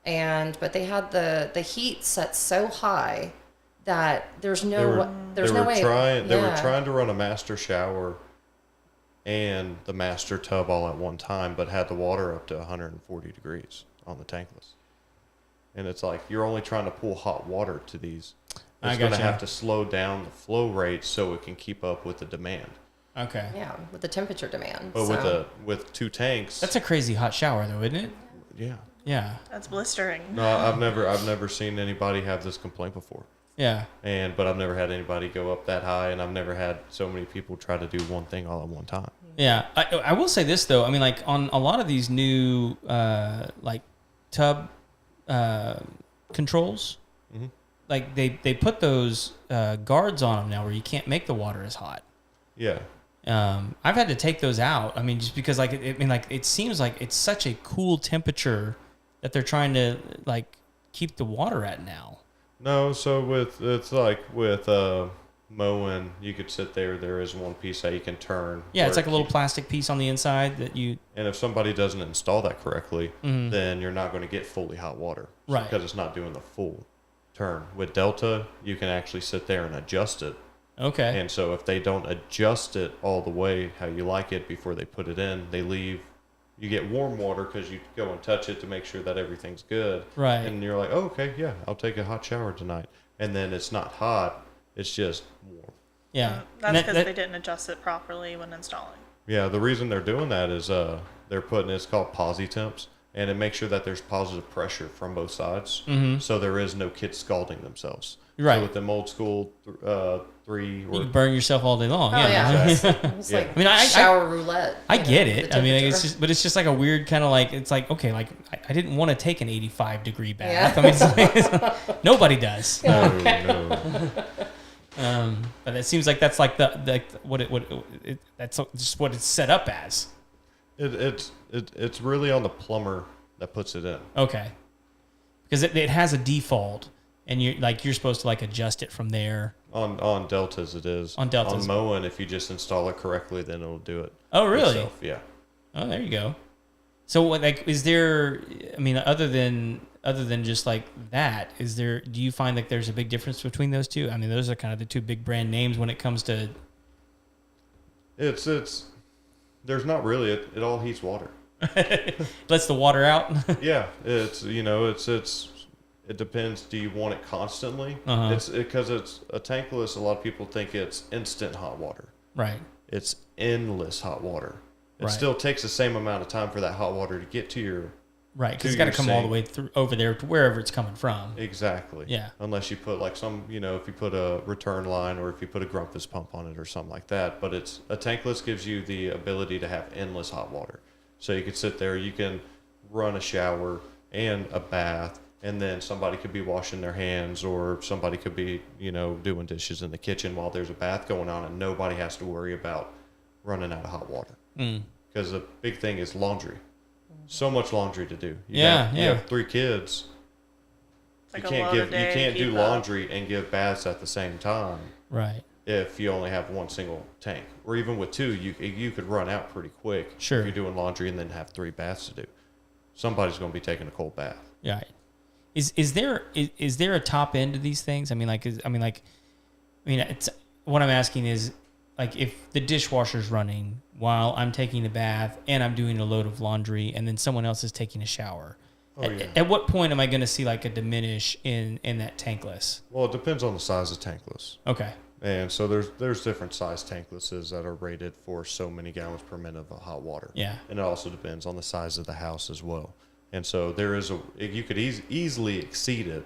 but they had the heat set so high that there's no way. They were trying to run a master shower and the master tub all at one time, but had the water up to 140 degrees on the tankless. And it's like you're only trying to pull hot water to these. I It's going to gotcha. have to slow down the flow rate so it can keep up with the demand. Okay. Yeah, with the temperature demand. But so. with two tanks, That's a crazy hot shower though, isn't it? yeah. Yeah. That's blistering. No, I've never seen anybody have this complaint before. Yeah. But I've never had anybody go up that high, and I've never had so many people try to do one thing all at one time. Yeah. I will say this though. I mean, like on a lot of these new like tub controls, Mm-hmm. like they put those guards on them now where you can't make the water as hot. Yeah. I've had to take those out. I mean, just because like it seems like it's such a cool temperature that they're trying to like keep the water at now. No, so with mowing, you could sit there. There is one piece that you can turn. Yeah, it's where like a little keeps- plastic piece on the inside that you. And if somebody doesn't install that correctly, then you're not going to get fully hot water, Right. Because it's not doing the full turn. With Delta, you can actually sit there and adjust it. Okay. And so if they don't adjust it all the way how you like it before they put it in, they leave. You get warm water because you go and touch it to make sure that everything's good. Right. And you're like, oh, okay, yeah, I'll take a hot shower tonight. And then it's not hot. It's just warm. Yeah. That's because That- they didn't adjust it properly when installing. Yeah, the reason they're doing that is they're putting it's called posi temps, and it makes sure that there's positive pressure from both sides, so there is no kids scalding themselves. Right. So with them old school 3 You or can burn yourself all day long. Oh yeah. yeah, it's Yeah. like I mean, I- shower roulette. I you know, get the it. I mean, it's temperature. just like a weird kind of like, it's like, okay, like I didn't want to take an 85 degree bath. Yeah. I mean, nobody does. no. But it seems like that's like that's just what it's set up as. It's really on the plumber that puts it in. Okay. Because it has a default and you're supposed to like adjust it from there. On Deltas it is. On Deltas. On mowing, if you just install it correctly, then it'll do it. Oh, really? itself. Yeah. Oh, there you go. So what, like, is there, I mean, other than just like that, do you find like there's a big difference between those two? I mean, those are kind of the two big brand names when it comes to. It's there's not really it all heats water. Lets the water out. Yeah, it depends. Do you want it constantly? Uh-huh. It's because it's a tankless. A lot of people think it's instant hot water. Right. It's endless hot water. It Right. still takes the same amount of time for that hot water to get to your Right. Because to it's got to your come all the sink. way through over there to wherever it's coming from. exactly. Yeah. Unless you put like some, if you put a return line or if you put a Grumpus pump on it or something like that. But it's a tankless gives you the ability to have endless hot water. So you can sit there, you can run a shower and a bath, and then somebody could be washing their hands or somebody could be, doing dishes in the kitchen while there's a bath going on, and nobody has to worry about running out of hot water. Because the big thing is laundry. So much laundry to do. You have 3 kids. It's like You a can't load a day to do keep up. laundry and give baths at the same time Right. if you only have one single tank. Or even with 2, you could run out pretty quick. Sure. If you're doing laundry and then have 3 baths to do. somebody's going to be taking a cold bath. Yeah. Is there a top end to these things? I mean, it's what I'm asking is, like, if the dishwasher's running while I'm taking a bath and I'm doing a load of laundry and then someone else is taking a shower. At what point am I going to see like a diminish in that tankless? Well, it depends on the size of tankless. Okay. And so there's different size tanklesses that are rated for so many gallons per minute of hot water. Yeah. And it also depends on the size of the house as well. And so you could easily exceed it,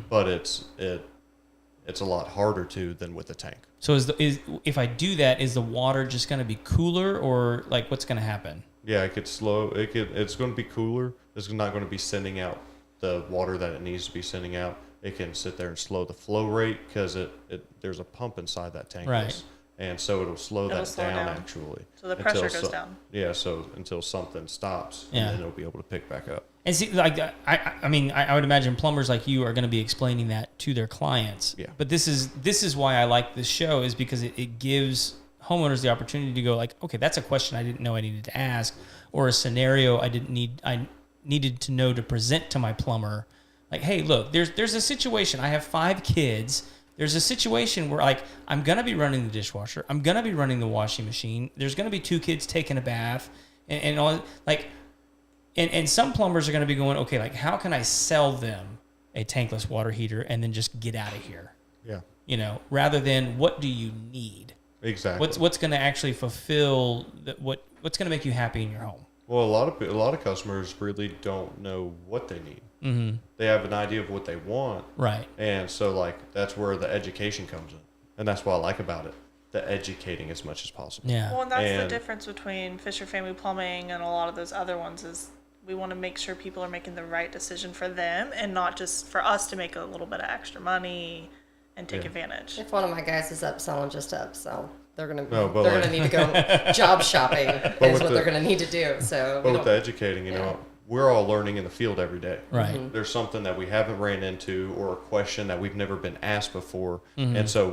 but it's a lot harder than with a tank. So if I do that, is the water just going to be cooler, or like what's going to happen? Yeah, it's going to be cooler. It's not going to be sending out the water that it needs to be sending out. It can sit there and slow the flow rate because there's a pump inside that tank. Right. And so it'll slow that down actually. So the pressure goes down. Yeah, so until something stops, Yeah. and then it'll be able to pick back up. And see, like, I mean, I would imagine plumbers like you are going to be explaining that to their clients. Yeah. But this is why I like this show, is because it gives homeowners the opportunity to go like, okay, that's a question I didn't know I needed to ask, or a scenario I needed to know to present to my plumber. Like, hey, look, there's a situation. I have 5 kids. There's a situation where, like, I'm going to be running the dishwasher. I'm going to be running the washing machine. There's going to be 2 kids taking a bath and all, like, and some plumbers are going to be going, okay, like, how can I sell them a tankless water heater and then just get out of here? Yeah. You know, rather than what do you need? Exactly. What's going to actually fulfill what's going to make you happy in your home? Well, a lot of customers really don't know what they need. Mm-hmm. They have an idea of what they want, right? And so, like, that's where the education comes in, and that's what I like about it: the educating as much as possible. Yeah. Well, and that's the difference between Fisher Family Plumbing and a lot of those other ones is we want to make sure people are making the right decision for them and not just for us to make a little bit of extra money and take advantage. If one of my guys is upselling, just upsell. They're gonna No, gonna need to go job shopping is what they're gonna need to do. So, but with the educating, you know, we're all learning in the field every day. Right. Mm-hmm. There's something that we haven't ran into, or a question that we've never been asked before, and so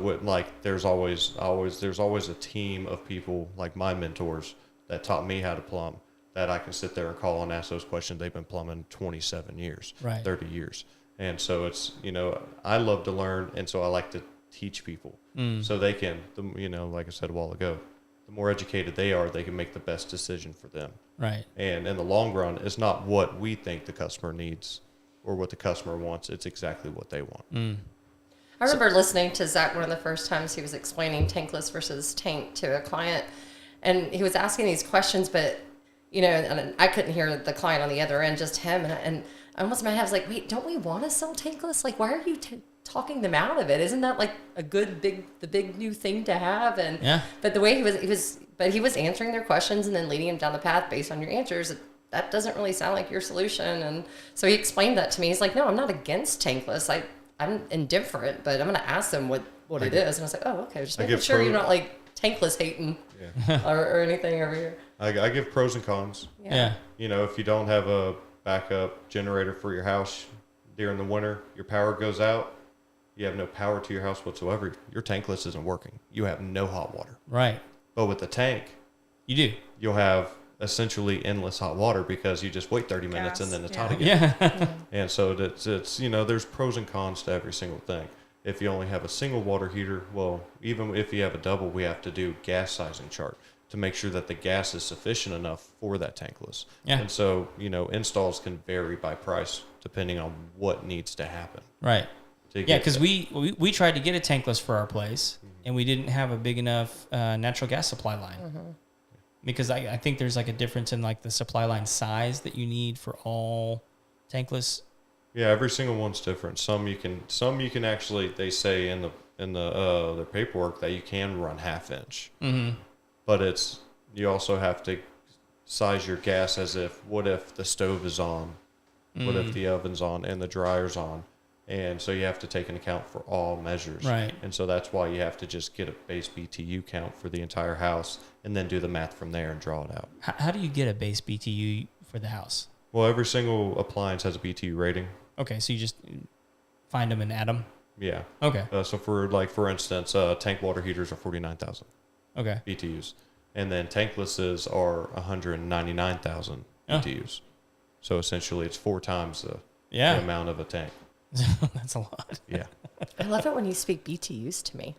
there's always a team of people like my mentors that taught me how to plumb, that I can sit there and call and ask those questions. They've been plumbing 27 years, right. 30 years, and so it's, you know, I love to learn, and so I like to teach people so they can, you know, like I said a while ago, the more educated they are, they can make the best decision for them. Right. And in the long run, it's not what we think the customer needs or what the customer wants. It's exactly what they want. I remember listening to Zach one of the first times he was explaining tankless versus tank to a client, and he was asking these questions, but, you know, and I couldn't hear the client on the other end, just him. And I almost in my head was like, wait, don't we want to sell tankless? Like, why are you talking them out of it? Isn't that like a good big new thing to have? And yeah. But the way he was answering their questions and then leading them down the path based on your answers, that doesn't really sound like your solution. And so he explained that to me. He's like, no, I'm not against tankless. I'm indifferent, but I'm going to ask them what it is. And I was like, oh, okay. Just making sure you're not like tankless hating or anything over here. I give pros and cons. Yeah. You know, if you don't have a backup generator for your house during the winter, your power goes out, you have no power to your house whatsoever, your tankless isn't working. You have no hot water. Right. But with the tank, you do. You'll have essentially endless hot water because you just wait 30 minutes and then it's hot again. Yeah. And so it's, you know, there's pros and cons to every single thing. If you only have a single water heater, well, even if you have a double, we have to do gas sizing chart to make sure that the gas is sufficient enough for that tankless. Yeah. And so, you know, installs can vary by price depending on what needs to happen. Right. Yeah, because we tried to get a tankless for our place, and we didn't have a big enough natural gas supply line. Because I think there's like a difference in like the supply line size that you need for all tankless. Yeah, every single one's different. Some you can actually, they say in the paperwork that you can run 1/2 inch. Mm-hmm. But you also have to size your gas as if, what if the stove is on? What if the oven's on and the dryer's on? And so you have to take into account for all measures. Right. And so that's why you have to just get a base BTU count for the entire house and then do the math from there and draw it out. How do you get a base BTU for the house? Well, every single appliance has a BTU rating. Okay, so you just find them and add them? Yeah. Okay. So for instance, tank water heaters are 49,000 okay. BTUs. And then tanklesses are 199,000 BTUs. So essentially, it's 4 times the amount of a tank. That's a lot. Yeah. I love it when you speak BTUs to me.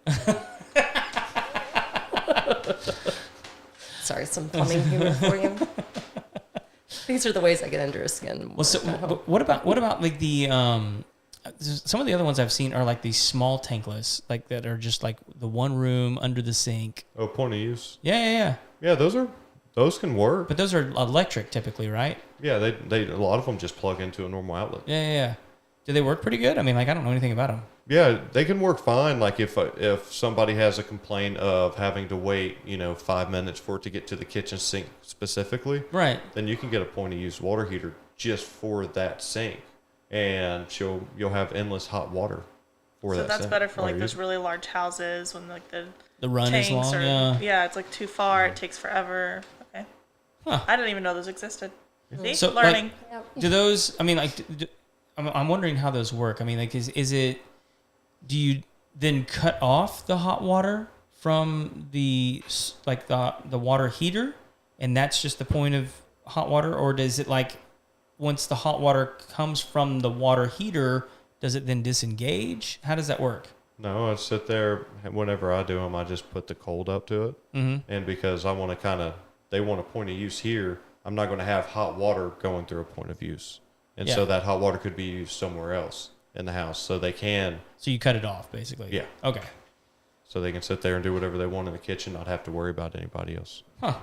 Sorry, some plumbing humor for you. These are the ways I get under his skin. Well, so what about like the some of the other ones I've seen are like these small tankless, like that are just like the one room under the sink. Oh, point of use. Yeah. Yeah, those can work. But those are electric typically, right? Yeah, they a lot of them just plug into a normal outlet. Yeah. Do they work pretty good? I mean, like I don't know anything about them. Yeah, they can work fine. Like if somebody has a complaint of having to wait, 5 minutes for it to get to the kitchen sink specifically, Right. then you can get a point of use water heater just for that sink, and you'll have endless hot water for So that. that's sink better for while like you're those using really large houses when like The run tanks is long. are, Yeah. it's like too far. It takes forever. Okay. Huh. I didn't even know those existed. See, So, learning. Yep. Do those? I mean, like, I'm wondering how those work. I mean, like, is it? Do you then cut off the hot water from the water heater, and that's just the point of hot water, or does it like once the hot water comes from the water heater, does it then disengage? How does that work? No, I sit there whenever I do them. I just put the cold up to it, and because I want to they want a point of use here. I'm not going to have hot water going through a point of use, and so that hot water could be used somewhere else in the house. So they can. So you cut it off, basically. Yeah. Okay. So they can sit there and do whatever they want in the kitchen, not have to worry about anybody else. Huh.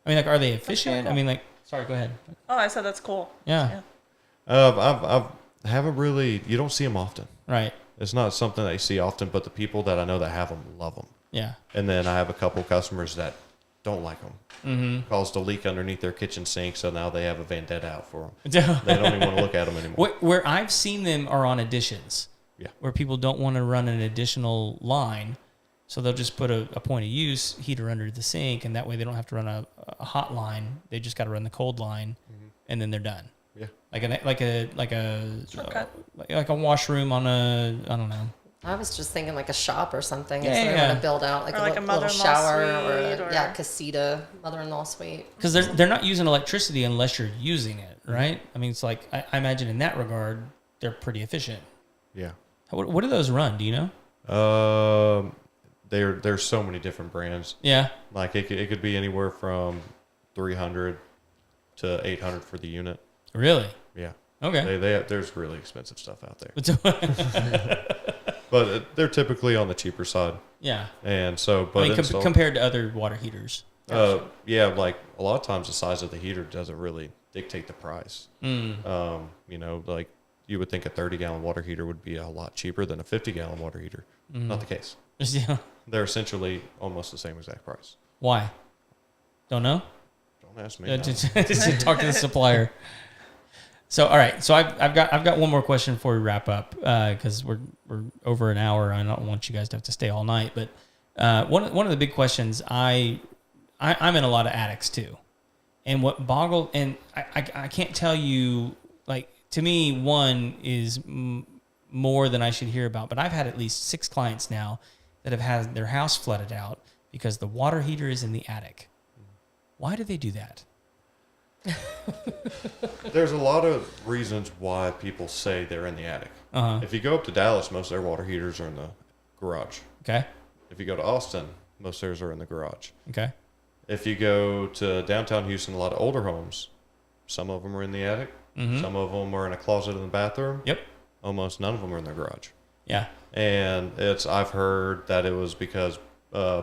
I mean, like, are they efficient? I mean, like, sorry, go ahead. Oh, I said that's cool. Yeah. I haven't really. You don't see them often. Right. It's not something that you see often, but the people that I know that have them love them. Yeah. And then I have a couple customers that don't like them. Caused a leak underneath their kitchen sink, so now they have a vendetta out for them. They don't even want to look at them anymore. Where I've seen them are on additions. Yeah. Where people don't want to run an additional line, so they'll just put a point of use heater under the sink, and that way they don't have to run a hot line. They just got to run the cold line, and then they're done. Yeah. Like a Shortcut. like a washroom on a, I don't know. I was just thinking like a shop or something. Yeah, If they're yeah. going to build out like Or a like a little mother-in-law shower suite or or- casita, mother-in-law suite. Because they're not using electricity unless you're using it, right? I mean, it's like I imagine in that regard they're pretty efficient. Yeah. What do those run? Do you know? There's so many different brands. Yeah. Like it could be anywhere from 300 to 800 for the unit. Really? Yeah. Okay. There's really expensive stuff out there, but they're typically on the cheaper side. Yeah. And so, I but mean, compared to other water heaters. yeah, like a lot of times the size of the heater doesn't really dictate the price. Like you would think a 30-gallon water heater would be a lot cheaper than a 50-gallon water heater. Not the case. Yeah. They're essentially almost the same exact price. Why? Don't know. Don't ask me. Just talk to the supplier. So all right, so I've got one more question before we wrap up because we're over an hour. I don't want you guys to have to stay all night. But one of the big questions I'm in a lot of attics too, and what boggled and I can't tell you, like, to me one is more than I should hear about. But I've had at least 6 clients now that have had their house flooded out because the water heater is in the attic. Why do they do that? There's a lot of reasons why people say they're in the attic. If you go up to Dallas, most of their water heaters are in the garage. Okay. If you go to Austin, most of theirs are in the garage. Okay. If you go to downtown Houston, a lot of older homes, some of them are in the attic. Some of them are in a closet in the bathroom. Yep. Almost none of them are in the garage. Yeah. And I've heard that it was because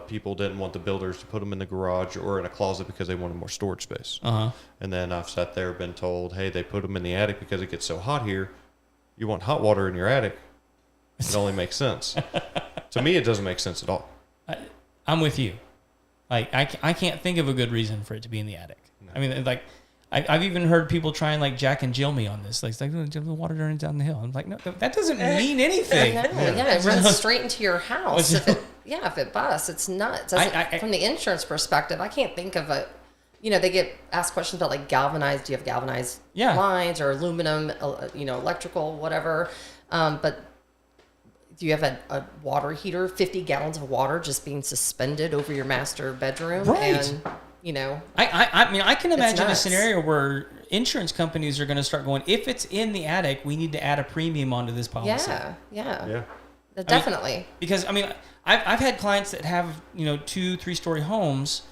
people didn't want the builders to put them in the garage or in a closet because they wanted more storage space. And then I've sat there and been told, hey, they put them in the attic because it gets so hot here. You want hot water in your attic. It only makes sense. To me, it doesn't make sense at all. I'm with you. Like, I can't think of a good reason for it to be in the attic. No. I mean, like, I've even heard people try and like Jack and Jill me on this. Like, the water running down the hill. I'm like, no, that doesn't mean anything. No, it runs straight into your house. If it busts, it's nuts. From the insurance perspective, I can't think of a, they get asked questions about like galvanized. Do you have galvanized lines or aluminum, electrical, whatever? But do you have a water heater, 50 gallons of water just being suspended over your master bedroom? Right. And, I mean, I can imagine a nuts. scenario where insurance companies are going to start going, if it's in the attic, we need to add a premium onto this policy. Yeah. I Definitely. mean, because I've had clients that have 2-3 story homes,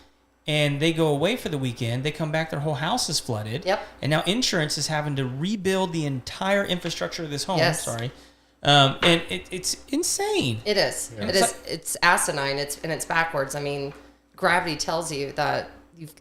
and they go away for the weekend. They come back, their whole house is flooded. Yep. And now insurance is having to rebuild the entire infrastructure of this home. Yes. Sorry. And it's insane. It is. Yeah. It is. It's asinine. It's backwards. I mean, gravity tells you that you've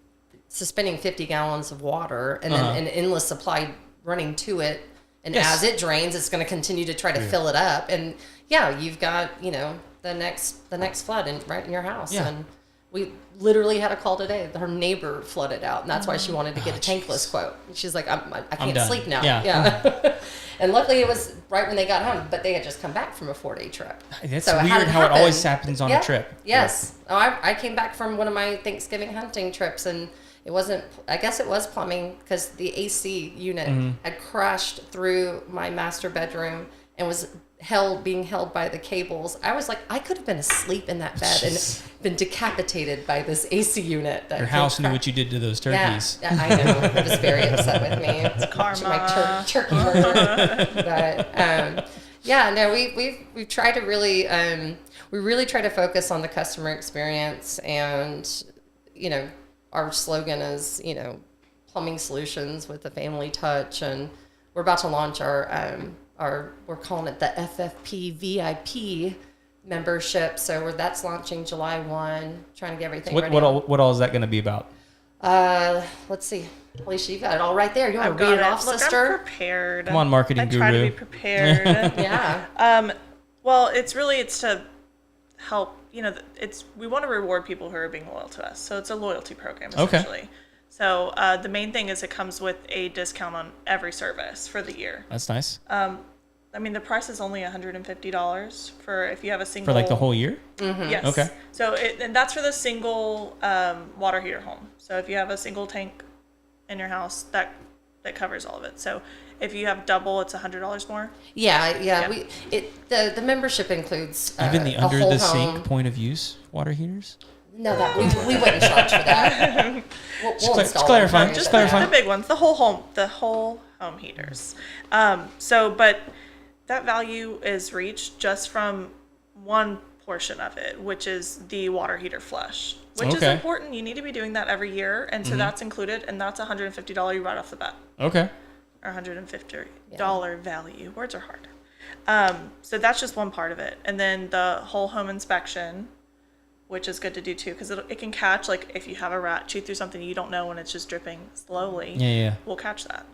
suspending 50 gallons of water and then an endless supply running to it. And as it drains, it's going to continue to try to fill it up. And you've got, the next flood right in your house. Yeah. And we literally had a call today. Her neighbor flooded out, and that's why she wanted to get a tankless quote. She's like, I can't sleep now. Yeah. And luckily it was right when they got home, but they had just come back from a 4-day trip. That's So weird how it always happens on a trip. Yes. Oh, I came back from one of my Thanksgiving hunting trips, and it wasn't, I guess it was plumbing, because the AC unit had crashed through my master bedroom and was being held by the cables. I was like, I could have been asleep in that bed and been decapitated by this AC unit. That Your house knew what you did to those turkeys. Yeah, I know. It was very upset with me. It's karma. My turkey murder. But we've tried to really we really try to focus on the customer experience, and our slogan is plumbing solutions with a family touch, and we're about to launch we're calling it the FFP VIP membership. So that's launching July 1, trying to get everything ready. What all is that going to be about? Let's see. Alicia, you got it all right there. You want to read it off, Look, sister? I'm prepared. Come on, marketing guru. I try to be prepared. Yeah. Well, it's to help. We want to reward people who are being loyal to us. So it's a loyalty program, essentially. Okay. So the main thing is it comes with a discount on every service for the year. That's nice. The price is only $150 for if you have a single. For like the whole year? Mm-hmm. Yes. Okay. So and that's for the single water heater home. So if you have a single tank in your house, that covers all of it. So if you have double, it's $100 more. Yeah. The membership includes even the under the sink point of use water heaters. No, that we wouldn't charge for that. We'll install clarifying. Just clarifying. The big ones, the whole home heaters. But that value is reached just from one portion of it, which is the water heater flush, which is important. You need to be doing that every year, and so that's included, and that's $150 right off the bat. Okay. Or $150 value. Words are hard. So that's just one part of it, and then the whole home inspection, which is good to do too, because it can catch, like if you have a rat chew through something you don't know when it's just dripping slowly. Yeah. We'll catch that.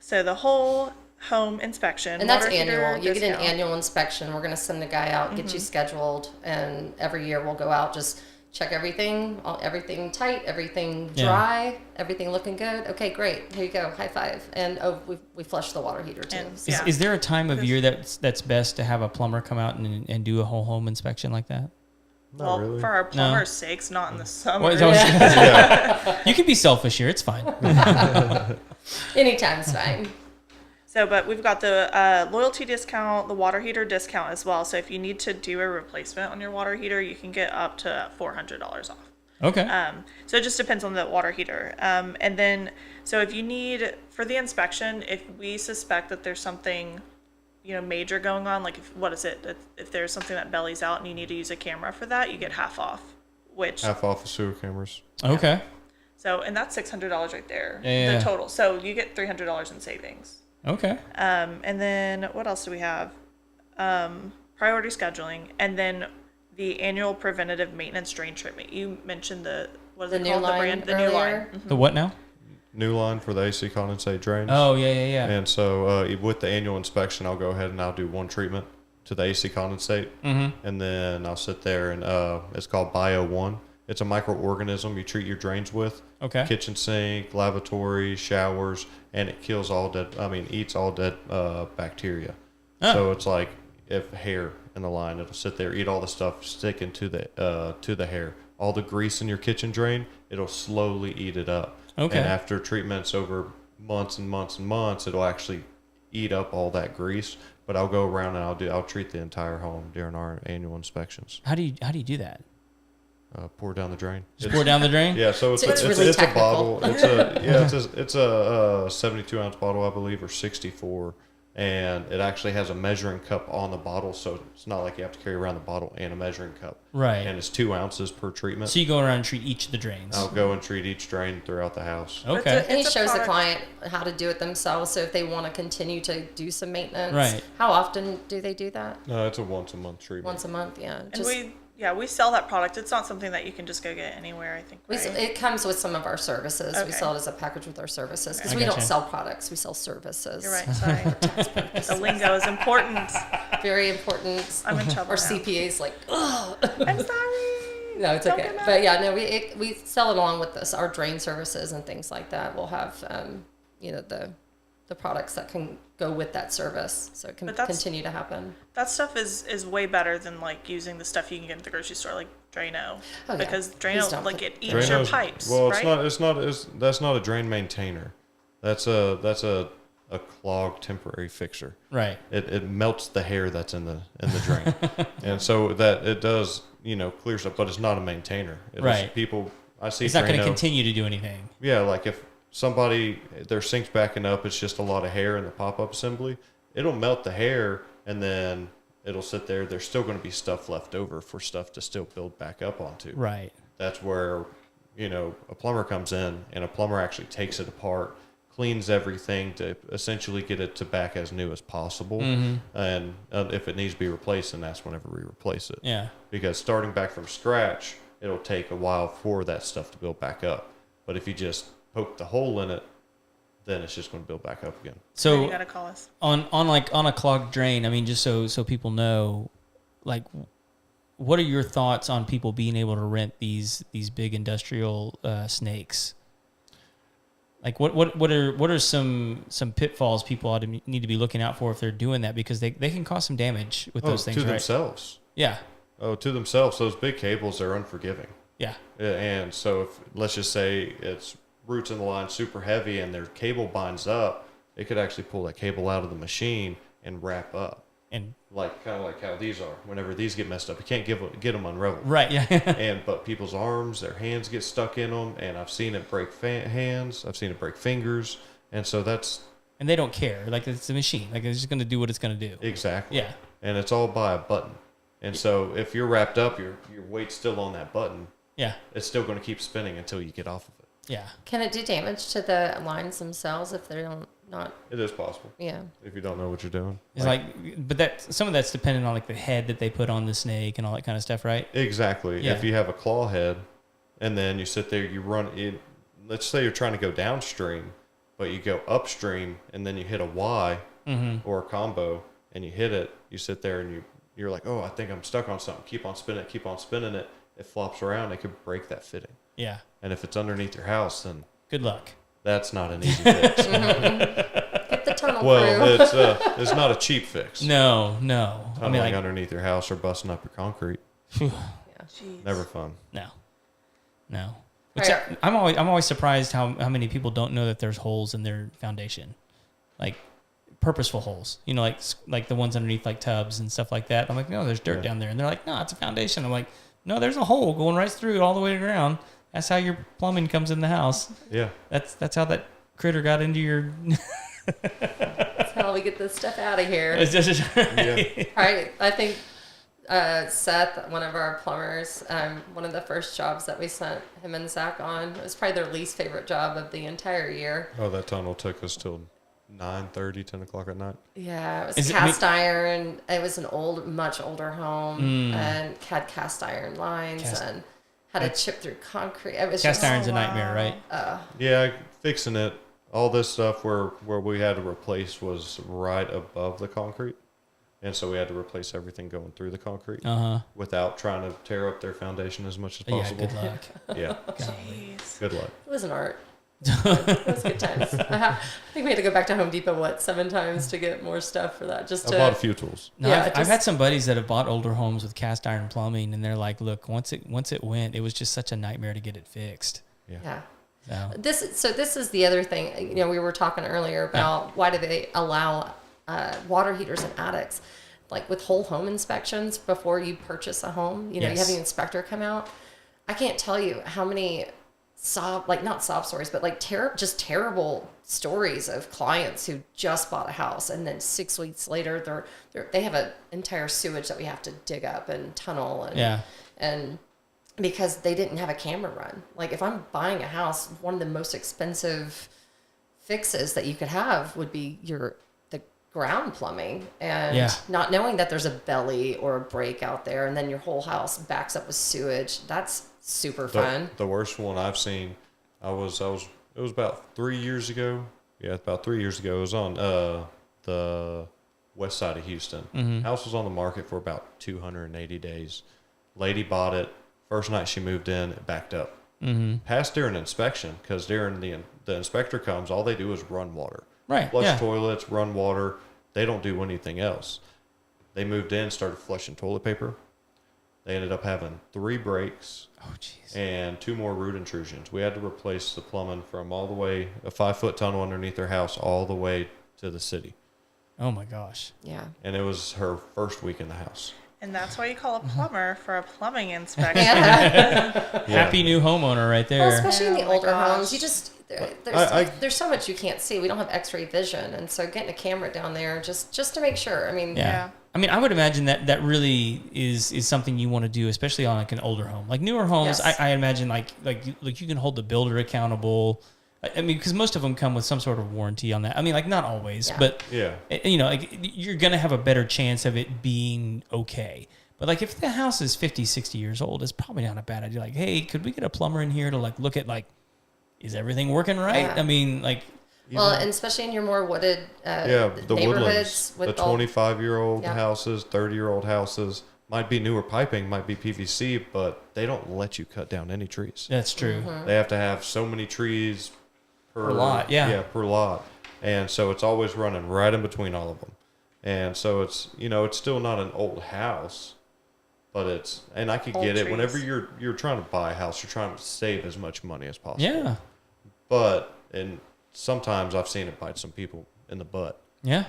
So the whole home inspection, and that's annual. You get an annual inspection. We're going to send a guy out, get you scheduled, and every year we'll go out, just check everything tight, everything dry, everything looking good. Okay, great. Here you go. High five. And we flush the water heater too. Is there a time of year that's best to have a plumber come out and do a whole home inspection like that? Not really. For our plumber's sakes, not in the summer. You can be selfish here. It's fine. Anytime's fine. So, but we've got the loyalty discount, the water heater discount as well. So if you need to do a replacement on your water heater, you can get up to $400 off. Okay. So it just depends on the water heater. And then, so if you need, for the inspection, if we suspect that there's something, major going on, like if there's something that bellies out and you need to use a camera for that, you get half off. Half off of sewer cameras. Okay. So, and that's $600 right there, the total. So you get $300 in savings. Okay. And then what else do we have? Priority scheduling, and then the annual preventative maintenance drain treatment. You mentioned the new line. The new line. Mm-hmm. The what now? New line for the AC condensate drains. Oh, yeah. And so with the annual inspection, I'll go ahead and I'll do one treatment to the AC condensate. Mm-hmm. And then I'll sit there and it's called Bio 1. It's a microorganism you treat your drains with. Okay. Kitchen sink, lavatory, showers, and it kills eats all dead bacteria. Oh. So it's like if hair in the line, it'll sit there, eat all the stuff sticking to the hair. All the grease in your kitchen drain, it'll slowly eat it up. Okay. And after treatments over months and months and months, it'll actually eat up all that grease. But I'll go around and I'll treat the entire home during our annual inspections. How do you do that? pour down the drain. Just pour down the drain? Yeah, so it's really a technical. bottle. It's a 72-ounce bottle, I believe, or 64, and it actually has a measuring cup on the bottle, so it's not like you have to carry around the bottle and a measuring cup. Right. And it's 2 ounces per treatment. So you go around and treat each of the drains. I'll go and treat each drain throughout the house. Okay. And he It's a shows the product. client how to do it themselves. So if they want to continue to do some maintenance, Right. how often do they do that? No, it's a once-a-month treatment. Once a month, yeah. And we sell that product. It's not something that you can just go get anywhere, I think. We, Right? it comes with some of our services. We Okay. sell it as a package with our services because I we don't gotcha. sell products. We sell services. You're right. Sorry. The lingo is important. Very important. I'm in trouble Our now. CPA's like, oh. I'm sorry. No, it's Don't okay. get mad. But yeah, no, we sell it along with this, our drain services and things like that. We'll have, the products that can go with that service, so it can But that's- continue to happen. That stuff is way better than like using the stuff you can get at the grocery store, like Drano. Oh, yeah. Because Please Drano, don't like put it eats your Drano's- pipes, Well, right? that's not a drain maintainer. That's a clogged temporary fixer. Right. It melts the hair that's in the drain, and so that it does clear stuff, but it's not a maintainer. Right. People, I see. It's not going to Drano- continue to do anything. Yeah, like if somebody their sink's backing up, it's just a lot of hair in the pop-up assembly. It'll melt the hair, and then it'll sit there. There's still going to be stuff left over for stuff to still build back up onto. Right. That's where a plumber comes in, and a plumber actually takes it apart, cleans everything to essentially get it to back as new as possible. Mm-hmm. And if it needs to be replaced, then that's whenever we replace it. Yeah. Because starting back from scratch, it'll take a while for that stuff to build back up. But if you just poke the hole in it, then it's just going to build back up again. Then So you gotta call us. on a clogged drain, I mean, just so people know, like, what are your thoughts on people being able to rent these big industrial snakes? Like, what are some pitfalls people ought to need to be looking out for if they're doing that, because they can cause some damage with those things, to right? themselves. Yeah. Oh, to themselves. Those big cables are unforgiving. Yeah. And so if, let's just say it's roots in the line super heavy and their cable binds up, it could actually pull that cable out of the machine and wrap up. And Like kind of like how these are. Whenever these get messed up, you can't get them unraveled. right. Yeah. But people's arms, their hands get stuck in them, and I've seen it break hands. I've seen it break fingers, and so that's And they don't care. Like, it's a machine. Like, it's just going to do what it's going to do. exactly. Yeah. And it's all by a button. And so if you're wrapped up, your weight's still on that button. Yeah. It's still going to keep spinning until you get off of it. Yeah. Can it do damage to the lines themselves if they don't not? It is possible Yeah. if you don't know what you're doing. It's but some of that's dependent on like the head that they put on the snake and all that kind of stuff, right? Exactly. Yeah. If you have a claw head, and then you sit there, you run it. Let's say you're trying to go downstream, but you go upstream, and then you hit a Y or a combo, and you hit it. You sit there and you're like, oh, I think I'm stuck on something. Keep on spinning it. It flops around. It could break that fitting. Yeah. And if it's underneath your house, then Good luck. that's not an easy fix. Get the tunnel Well, through. it's not a cheap fix. No. I Tunneling mean, like, underneath your house or busting up your concrete. Jeez. Never fun. no. Which Right. I'm always surprised how many people don't know that there's holes in their foundation, like purposeful holes. Like the ones underneath like tubs and stuff like that. I'm like, no, there's dirt Yeah. down there, and they're like, no, it's a foundation. I'm like, no, there's a hole going right through it all the way to the ground. That's how your plumbing comes in the house. Yeah. That's how that critter got into your. That's how we get this stuff out of here. It's just Yeah. Right. I think Seth, one of our plumbers, one of the first jobs that we sent him and Zach on, it was probably their least favorite job of the entire year. Oh, that tunnel took us till 9:30, 10 o'clock at night. Yeah, it was Is it- cast iron. It was an much older home, and had cast iron lines and had to chip through concrete. It was Cast just, iron's a nightmare, right? Yeah, fixing it. All this stuff where we had to replace was right above the concrete. And so we had to replace everything going through the concrete without trying to tear up their foundation as much as Yeah, possible. good luck. Yeah, Jeez. good luck. It was an art. It was good times. I think we had to go back to Home Depot 7 times to get more stuff for that. Just I to bought a few tools. No, Yeah, I've had some buddies that have bought older homes with cast iron plumbing, and they're like, "Look, once it went, it was just such a nightmare to get it fixed." yeah. So This is the other thing. We were talking earlier about why do they allow water heaters in attics, like with whole home inspections before you purchase a home. You have Yes. the inspector come out. I can't tell you how many not sob stories, but like just terrible stories of clients who just bought a house and then 6 weeks later they have an entire sewage that we have to dig up and tunnel and because they didn't have a camera run. Like if I'm buying a house, one of the most expensive fixes that you could have would be the ground plumbing, and not knowing that there's a belly or a break out there and then your whole house backs up with sewage. That's super fun. The worst one I've seen, it was about 3 years ago. Yeah, about 3 years ago. It was on the west side of Houston. House was on the market for about 280 days. Lady bought it. First night she moved in, it backed up. Passed during inspection, because during the inspector comes, all they do is run water. Right. Flush toilets, run water. They don't do anything else. They moved in, started flushing toilet paper. They ended up having 3 breaks. Oh, jeez. And 2 more root intrusions. We had to replace the plumbing from all the way, a 5-foot tunnel underneath their house, all the way to the city. Oh my gosh. Yeah. And it was her first week in the house. And that's why you call a plumber for a plumbing inspection. Happy new homeowner right there. Well, especially in the Oh my older gosh. homes, you just there's so much you can't see. We don't have X-ray vision, and so getting a camera down there just to make sure. I mean, Yeah. I mean, I would imagine that really is something you want to do, especially on like an older home. Like newer homes, Yes. I imagine like you can hold the builder accountable. I mean, because most of them come with some sort of warranty on that. I mean, like not always, but like you're gonna have a better chance of it being okay. But like if the house is 50, 60 years old, it's probably not a bad idea. Like, hey, could we get a plumber in here to like look at like, is everything working right? Yeah. I mean, like. Well, and especially in your more wooded the neighborhoods, woodlands, the 25-year-old houses, 30-year-old houses, might be newer piping, might be PVC, but they don't let you cut down any trees. That's true. They have to have so many trees per lot, Yeah, per lot. And so it's always running right in between all of them. And so it's, it's still not an old house, but and I could Old get it. trees. Whenever you're trying to buy a house, you're trying to save as much money as possible. Yeah. But, sometimes I've seen it bite some people in the butt. Yeah.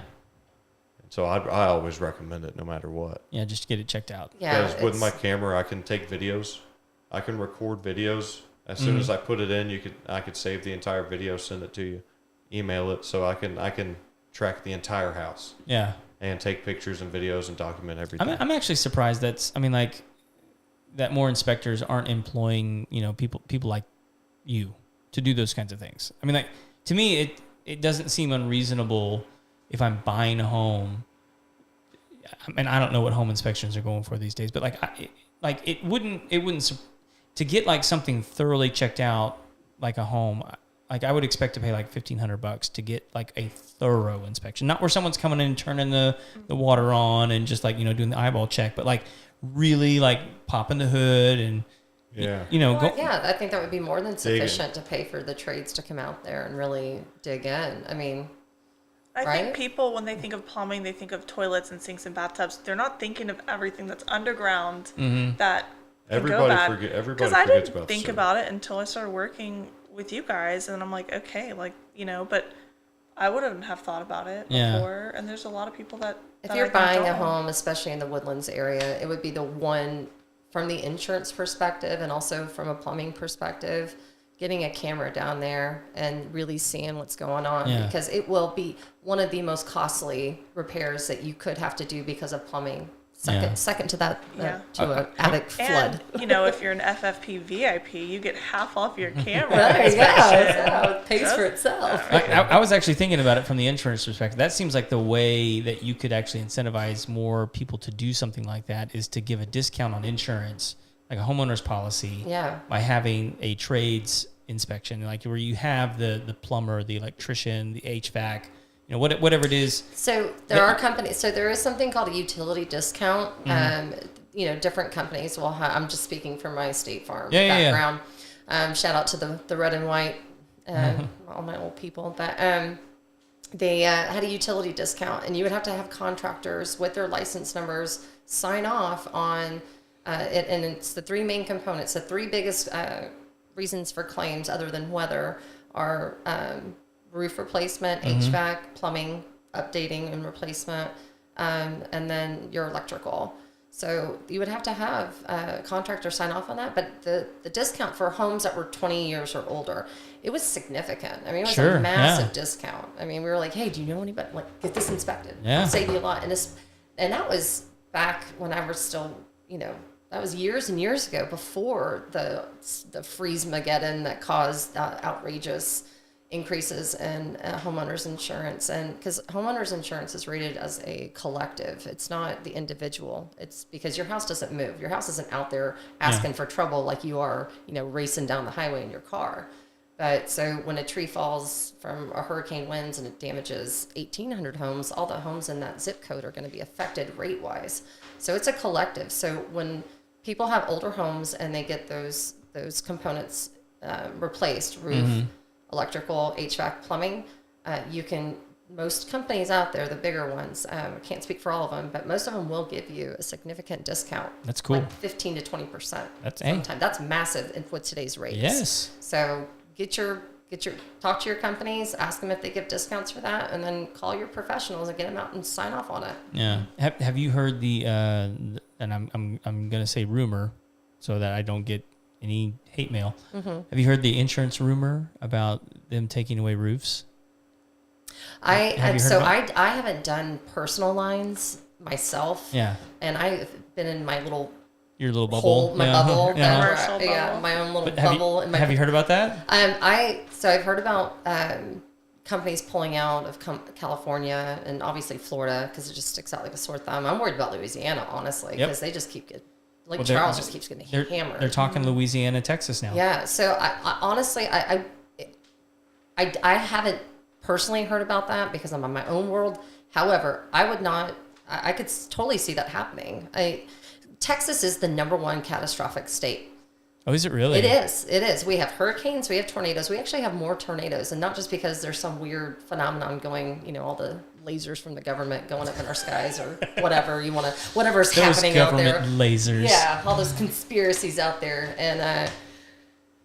So I always recommend it no matter what. Yeah, just to get it checked out. Yeah, Because with my camera, I can take videos. I can record videos. As soon as I put it in, I could save the entire video, send it to you, email it, so I can track the entire house. Yeah. And take pictures and videos and document everything. I'm actually surprised that more inspectors aren't employing, people like you to do those kinds of things. I mean, like, to me, it doesn't seem unreasonable if I'm buying a home. I mean, I don't know what home inspections are going for these days, but it wouldn't to get like something thoroughly checked out, like a home. Like I would expect to pay like $1,500 to get like a thorough inspection, not where someone's coming in and turning the water on and just like doing the eyeball check, but like really like popping the hood and. Yeah. I think that would be more than sufficient to pay for the trades to come out there and really dig in. I mean, I think people, when they think of plumbing, they think of toilets and sinks and bathtubs. They're not thinking of everything that's underground that can go bad. Everybody Because I forgets didn't about think about it until I started working with you guys, and I'm like, okay, like, but I wouldn't have thought about it before. And there's a lot of people that if you're buying a home, especially in the Woodlands area, it would be the one. From the insurance perspective and also from a plumbing perspective, getting a camera down there and really seeing what's going on, because it will be one of the most costly repairs that you could have to do because of plumbing. Second to that, to an attic flood. And, if you're an FFP VIP, you get half off your camera. There you go. It pays for itself. I was actually thinking about it from the insurance perspective. That seems like the way that you could actually incentivize more people to do something like that is to give a discount on insurance, like a homeowner's policy, by having a trades inspection, like where you have the plumber, the electrician, the HVAC, whatever it is. So there are companies. So there is something called a utility discount. Different companies will have. I'm just speaking from my State Farm background. Shout out to the red and white, all my old people. But they had a utility discount, and you would have to have contractors with their license numbers sign off on it. And it's the 3 main components. The 3 biggest reasons for claims, other than weather, are roof replacement, HVAC, plumbing, updating and replacement, and then your electrical. So you would have to have a contractor sign off on that. But the discount for homes that were 20 years or older, it was significant. I mean, it was Sure, a massive yeah. discount. I mean, we were like, hey, do you know anybody? Like, get this inspected. Yeah. It'll save you a lot. And that was back when I was still, that was years and years ago, before the freeze-mageddon that caused outrageous increases in homeowners insurance. And because homeowners insurance is rated as a collective, it's not the individual. It's because your house doesn't move. Your house isn't out there asking for trouble like you are, racing down the highway in your car. But so when a tree falls from a hurricane winds and it damages 1,800 homes, all the homes in that zip code are going to be affected rate-wise. So it's a collective. So when people have older homes and they get those components replaced, roof, electrical, HVAC, plumbing, most companies out there, the bigger ones, I can't speak for all of them, but most of them will give you a significant discount. That's cool. Like 15 to 20%. That's That's massive with today's rates. Yes. So talk to your companies, ask them if they give discounts for that, and then call your professionals and get them out and sign off on it. Yeah. Have you heard and I'm gonna say rumor, so that I don't get any hate mail. Have you heard the insurance rumor about them taking away roofs? I haven't done personal lines myself. Yeah. And I've been in my little Your little bubble. hole, my bubble, Commercial bubble. my own little But bubble. have you heard about that? I've heard about companies pulling out of California and obviously Florida because it just sticks out like a sore thumb. I'm worried about Louisiana, honestly, because they just keep getting, Charles just keeps getting hammered. They're talking Louisiana, Texas now. Yeah. So I honestly, I haven't personally heard about that because I'm in my own world. However, I could totally see that happening. Texas is the #1 catastrophic state. Oh, is it really? It is. It is. We have hurricanes. We have tornadoes. We actually have more tornadoes, and not just because there's some weird phenomenon going, all the lasers from the government going up in our skies or whatever's happening out there. Government lasers. Yeah, all those conspiracies out there, and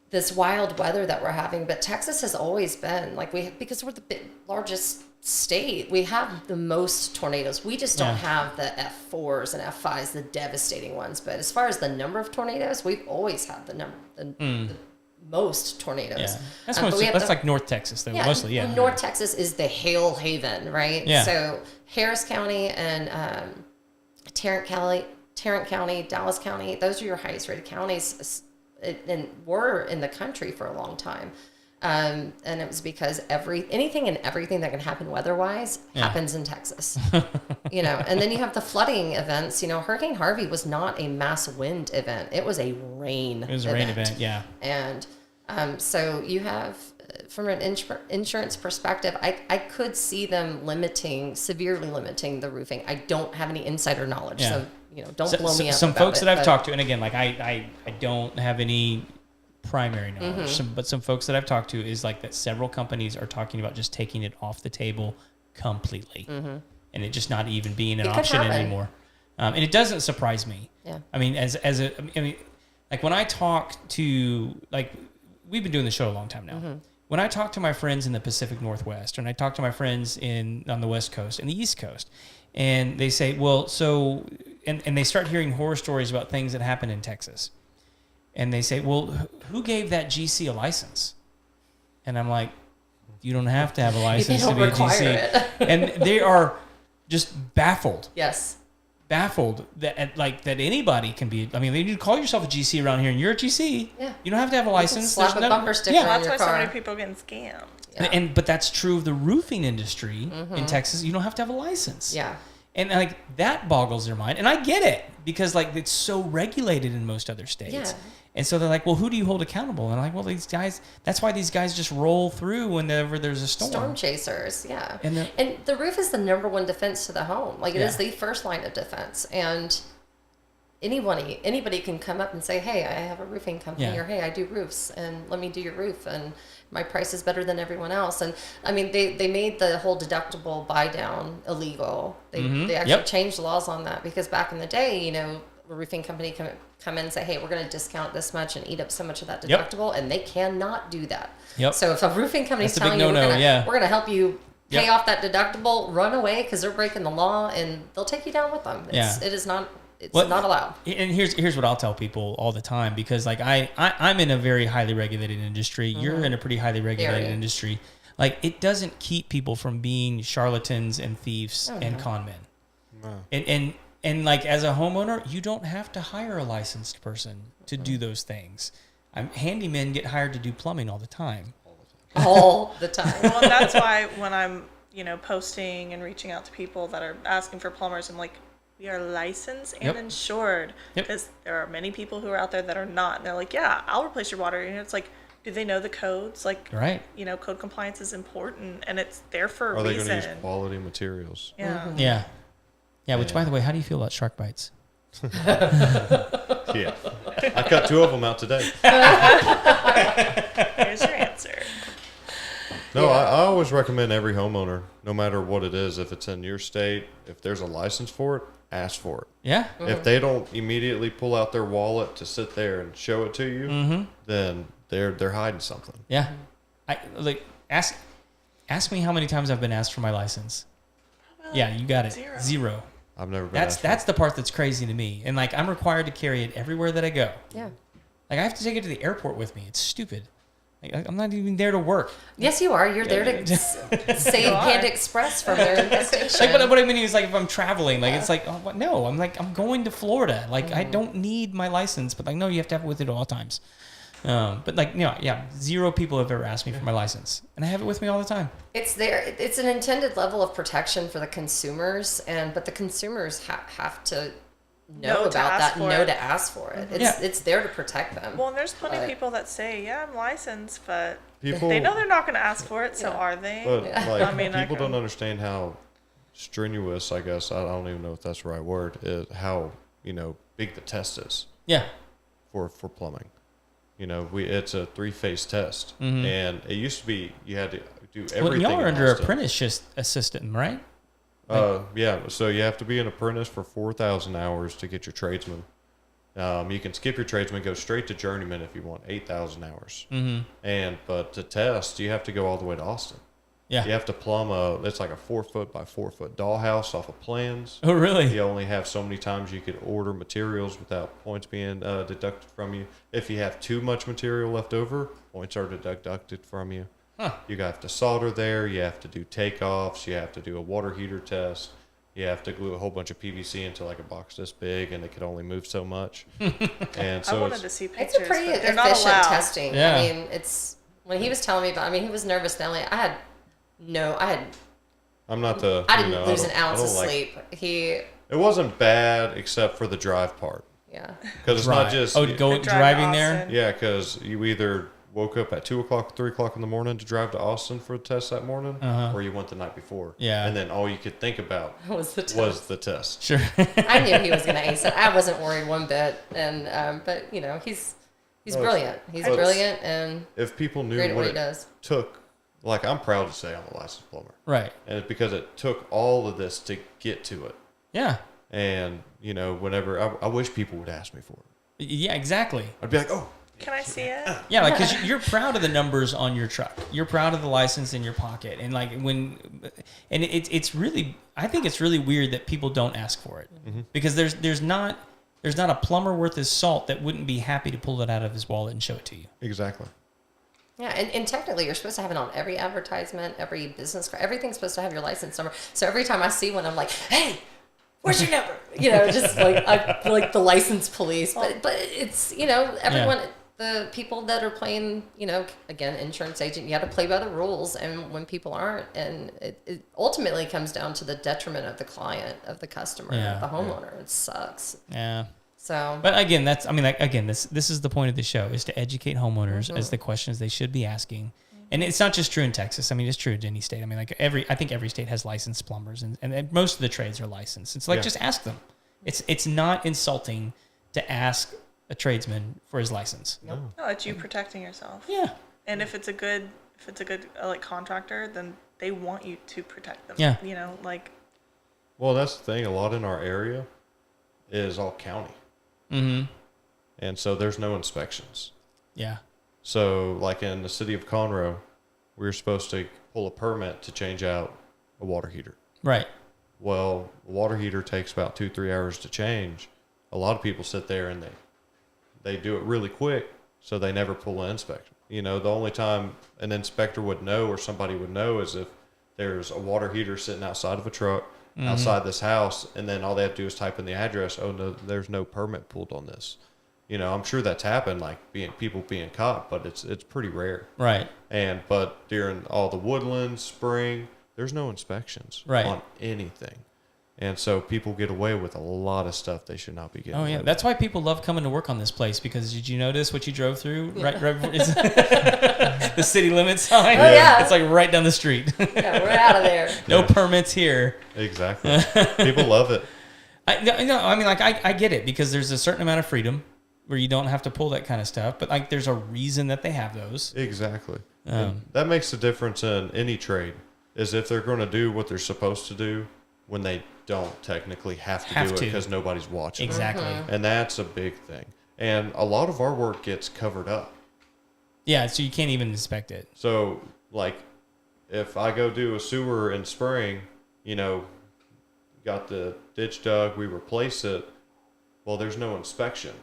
this wild weather that we're having. But Texas has always been because we're the largest state, we have the most tornadoes. We just don't have the F4s and F5s, the devastating ones. But as far as the number of tornadoes, we've always had the most tornadoes. Yeah. That's like North Texas, though, mostly. Yeah. North Texas is the hail haven, right? Yeah. So Harris County and Tarrant County, Dallas County, those are your highest rated counties, and were in the country for a long time. And it was because anything and everything that can happen weather-wise happens in Texas, and then you have the flooding events. Hurricane Harvey was not a mass wind event. It was a rain event. It was a rain event, yeah. And so you have, from an insurance perspective, I could see them severely limiting the roofing. I don't have any insider knowledge, so don't blow me up. Some about folks it, that I've talked to, and again, I don't have any primary knowledge, but some folks that I've talked to is that several companies are talking about just taking it off the table completely, and it just not even being an option anymore. And it doesn't surprise me. Yeah. I mean, when I talk to, we've been doing the show a long time now. When I talk to my friends in the Pacific Northwest, and I talk to my friends on the West Coast and the East Coast, and they say, well, so, and they start hearing horror stories about things that happen in Texas. And they say, well, who gave that GC a license? And I'm like, you don't have to have a license to be a GC. And they are just baffled. Yes. Baffled that anybody can be. I mean, you call yourself a GC around here, and you're a GC. Yeah. You don't have to have a license. Slap a bumper sticker on That's your why so car. many people are getting scammed. Yeah. But that's true of the roofing industry in Texas. You don't have to have a license. Yeah. And that boggles their mind. And I get it because it's so regulated in most other states. Yeah. And so they're like, well, who do you hold accountable? And I'm like, well, these guys, that's why these guys just roll through whenever there's a storm. Storm chasers, yeah. And the roof is the #1 defense to the home. It is the first line of defense. And anybody can come up and say, hey, I have a roofing company, or hey, I do roofs, and let me do your roof, and my price is better than everyone else. And I mean, they made the whole deductible buy down illegal. They actually changed laws on that, because back in the day, a roofing company come in and say, hey, we're going to discount this much and eat up so much of that deductible, and they cannot do that. So if a roofing company is telling you we're going to help you pay off that deductible, run away, because they're breaking the law, and they'll take you down with them. It is not it's Well, not allowed. And here's what I'll tell people all the time, because like I'm in a very highly regulated industry. You're in a pretty highly regulated Very. industry. Like, it doesn't keep people from being charlatans and thieves and con men. No. And like, as a homeowner, you don't have to hire a licensed person to do those things. Handymen get hired to do plumbing all the time. All the time. Well, and that's why when I'm, posting and reaching out to people that are asking for plumbers, I'm like, we are licensed and Yep. insured. Yep. Because there are many people who are out there that are not. And they're like, yeah, I'll replace your water. And it's like, do they know the codes? Like, Right. Code compliance is important, and it's there for a Are they reason. going to use quality materials? Yeah. Yeah. Yeah, which, Yeah. by the way, how do you feel about shark bites? Yeah. I cut 2 of them out today. Here's your answer. No, I always recommend every homeowner, no matter what it is, if it's in your state, if there's a license for it, ask for it. Yeah. If they don't immediately pull out their wallet to sit there and show it to you, then they're hiding something. Yeah. Ask me how many times I've been asked for my license. Yeah, you got it. Zero. I've never been. That's the part that's crazy to me. And like, I'm required to carry it everywhere that I go. Yeah. Like, I have to take it to the airport with me. It's stupid. Like, I'm not even there to work. Yes, you are. You're there to save Panda Express from their infestation. Like, what I mean is, like, if I'm traveling, like, it's like, oh, what? No, I'm going to Florida. Like, I don't need my license, but like, no, you have to have it with you at all times. But like, zero people have ever asked me for my license, and I have it with me all the time. It's there. It's an intended level of protection for the consumers, but the consumers have to know about that, to ask for it. It's there to protect them. Well, and there's plenty of people that say, yeah, I'm licensed, but People, they know they're not going to ask for it, so are they? But like, I mean, people don't understand how strenuous, I guess, I don't even know if that's the right word, is how, big the test is. Yeah. For plumbing. It's a 3-phase test. And it used to be you had to do everything. Well, y'all are under Austin. apprenticeship system, right? Yeah, so you have to be an apprentice for 4,000 hours to get your tradesman. You can skip your tradesman, go straight to journeyman if you want, 8,000 hours. But to test, you have to go all the way to Austin. Yeah. You have to plumb it's like a 4-foot by 4-foot dollhouse off of plans. Oh, really? You only have so many times you could order materials without points being deducted from you. If you have too much material left over, points are deducted from you. Huh. You have to solder there. You have to do takeoffs. You have to do a water heater test. You have to glue a whole bunch of PVC into like a box this big, and it could only move so much. And so I wanted to see pictures. It's a pretty but they're not efficient allowed. testing. Yeah. I mean, it's when he was telling me about. I mean, he was nervous. Not only I didn't lose an ounce of sleep. It wasn't bad except for the drive part. Yeah. Because it's not just driving there. Austin. Yeah, because you either woke up at 2 o'clock, 3 o'clock in the morning to drive to Austin for a test that morning, or you went the night before. Yeah. And then all you could think about was the test. was the test. Sure. I knew he was going to ace it. I wasn't worried one bit. And but he's brilliant. He's brilliant and If people knew great at what what he it does. took, like I'm proud to say I'm a licensed plumber. Right. And it's because it took all of this to get to it. Yeah. And, whenever I wish people would ask me for it. Yeah, exactly. I'd be like, oh. Can I see it? Yeah, like, because you're proud of the numbers on your truck. You're proud of the license in your pocket. And like it's really, I think it's really weird that people don't ask for it. Because there's not a plumber worth his salt that wouldn't be happy to pull it out of his wallet and show it to you. Exactly. Yeah, and technically you're supposed to have it on every advertisement, every business card. Everything's supposed to have your license number. So every time I see one, I'm like, hey, where's your number? Just like I feel like the license police. But it's everyone. Yeah. The people that are playing, again, insurance agent, you have to play by the rules. And when people aren't, and it ultimately comes down to the detriment of the client, of the customer, of the homeowner. It sucks. Yeah. So. But again, this is the point of the show, is to educate homeowners as the questions they should be asking. And it's not just true in Texas. I mean, it's true in any state. I mean, I think every state has licensed plumbers, and most of the trades are licensed. It's like, just ask them. It's not insulting to ask a tradesman for his license. Nope. No, it's you protecting yourself. Yeah. And if it's a good like contractor, then they want you to protect them. Yeah. Well, that's the thing. A lot in our area is all county. Mm-hmm. And so there's no inspections. Yeah. So, like in the city of Conroe, we were supposed to pull a permit to change out a water heater. Right. Well, a water heater takes about 2-3 hours to change. a lot of people sit there and they do it really quick, so they never pull an inspection. You know, the only time an inspector would know or somebody would know is if there's a water heater sitting outside of a truck, outside this house, and then all they have to do is type in the address. Oh, no, there's no permit pulled on this. You know, I'm sure that's happened, like people being caught, but it's pretty rare. Right. But during all the woodlands, spring, there's no inspections on anything. And so people get away with a lot of stuff they should not be getting. Oh, yeah. That's why people love coming to work on this place, because did you notice what you drove through? Yeah. Right the city limit sign? Oh, yeah. It's like right down the street. Yeah, we're out of there. No permits here. Exactly. People love it. I get it, because there's a certain amount of freedom where you don't have to pull that kind of stuff, but like there's a reason that they have those. Exactly. That makes the difference in any trade, is if they're going to do what they're supposed to do when they don't technically have to do it because nobody's watching. Exactly. And that's a big thing. And a lot of our work gets covered up. Yeah, so you can't even inspect it. So, like, if I go do a sewer in spring, you know, got the ditch dug, we replace it, well, there's no inspection.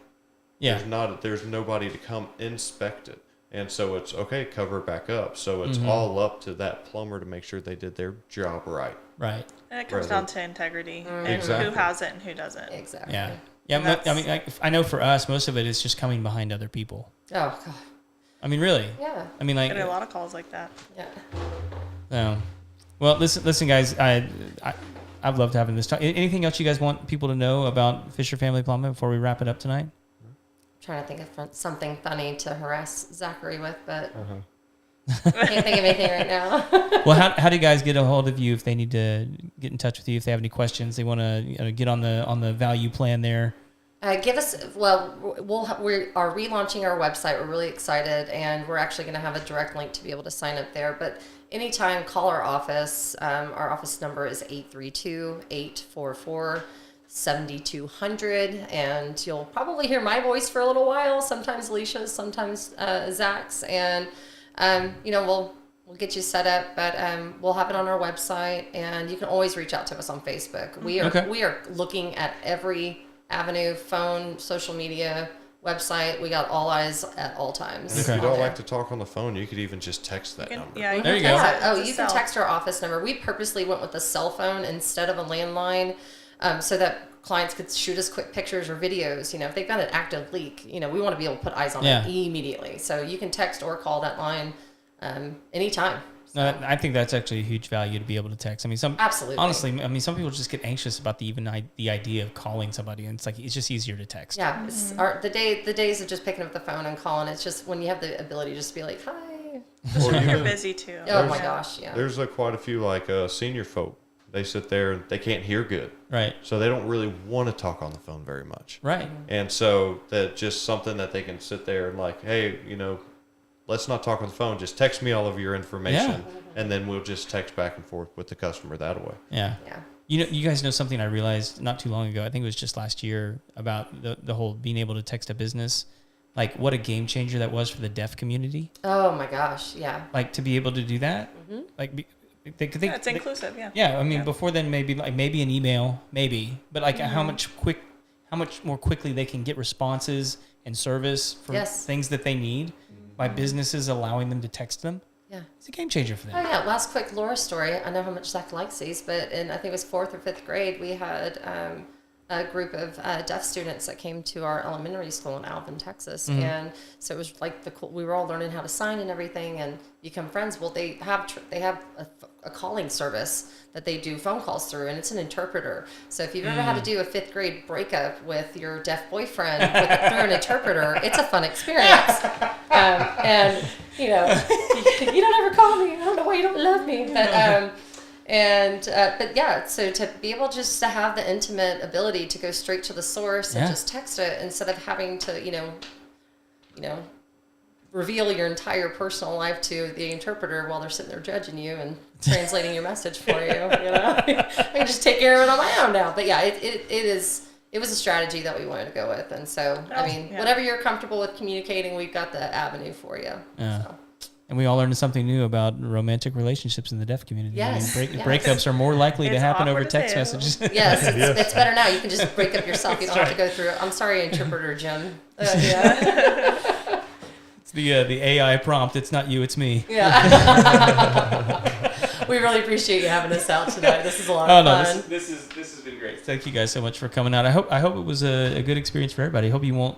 Yeah. There's nobody to come inspect it. And so it's, okay, cover it back up. So it's all up to that plumber to make sure they did their job right. Right. And it comes down to integrity and Exactly. who has it and who doesn't. Exactly. Yeah. Yeah, I mean, I know for us, most of it is just coming behind other people. Oh, God. I mean, really. Yeah. I mean, like. I get a lot of calls like that. Yeah. Well, listen, guys. I've loved having this talk. Anything else you guys want people to know about Fisher Family Plumbing before we wrap it up tonight? Trying to think of something funny to harass Zachary with, but can't think of anything right now. Well, how do you guys get a hold of you if they need to get in touch with you, if they have any questions, they want to get on the value plan there? We are relaunching our website. We're really excited, and we're actually going to have a direct link to be able to sign up there. But anytime, call our office. Our office number is 832-844-7200, and you'll probably hear my voice for a little while. Sometimes Alicia's, sometimes Zach's, and we'll get you set up. But we'll have it on our website, and you can always reach out to us on Facebook. We are looking at every avenue: phone, social media, website. We got all eyes at all times. And if you don't like to talk on the phone, you could even just text that number. Yeah, There you go. You can text our office number. We purposely went with a cell phone instead of a landline, so that clients could shoot us quick pictures or videos. You know, if they've got an active leak, we want to be able to put eyes on it immediately. So you can text or call that line anytime. So. I think that's actually a huge value to be able to text. I mean, Absolutely. Honestly, I mean, some people just get anxious about the idea of calling somebody, and it's just easier to text. Yeah, it's the days of just picking up the phone and calling. It's just when you have the ability just to be like, hi. Just when you're busy too. Oh my gosh, yeah. There's quite a few senior folk. They sit there and they can't hear good. Right. So they don't really want to talk on the phone very much. Right. And so that's just something that they can sit there and hey, let's not talk on the phone. Just text me all of your information, and then we'll just text back and forth with the customer that way. Yeah. Yeah. You guys know something I realized not too long ago. I think it was just last year about the whole being able to text a business. Like, what a game changer that was for the deaf community. Oh my gosh, yeah. Like, to be able to do that. Like, it's inclusive, yeah. Yeah, I mean, before then, maybe an email, maybe, but how much more quickly they can get responses and service for things that they need by businesses allowing them to text them. Yeah, it's a game changer for them. Oh yeah, last quick Laura story. I know how much Zach likes these, but I think it was 4th or 5th grade, we had a group of deaf students that came to our elementary school in Alvin, Texas, and so it was like we were all learning how to sign and everything, and become friends. Well, they have a calling service that they do phone calls through, and it's an interpreter. So if you've ever had to do a 5th grade breakup with your deaf boyfriend through an interpreter, it's a fun experience. And you don't ever call me. I don't know why you don't love me, but yeah, so to be able just to have the intimate ability to go straight to the source and just text it instead of having to, reveal your entire personal life to the interpreter while they're sitting there judging you and translating your message for you. I can just take care of it on my own now. But yeah, it was a strategy that we wanted to go with, and so whatever you're comfortable with communicating, we've got the avenue for you. Yeah. So. And we all learned something new about romantic relationships in the deaf community. Yes, I mean, yes. breakups are more likely to It's happen over awkward as text hell. messages. Yes, it's better now. You can just break up yourself. You don't have to go through it. I'm sorry, interpreter Jim. Yeah. It's the AI prompt. It's not you, it's me. Yeah. We really appreciate you having us out tonight. This is a lot of fun. This has been great. Thank you guys so much for coming out. I hope it was a good experience for everybody. I hope you won't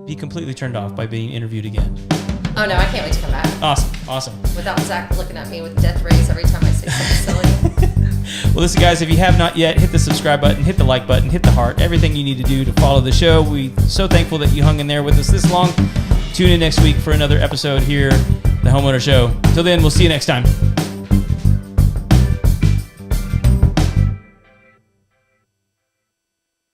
be completely turned off by being interviewed again. Oh no, I can't wait to come back. Awesome. Without Zach looking at me with death rays every time I say something silly. Well, listen, guys, if you have not yet, hit the subscribe button, hit the like button, hit the heart, everything you need to do to follow the show. We're so thankful that you hung in there with us this long. Tune in next week for another episode here, The Homeowner Show. Till then, we'll see you next time.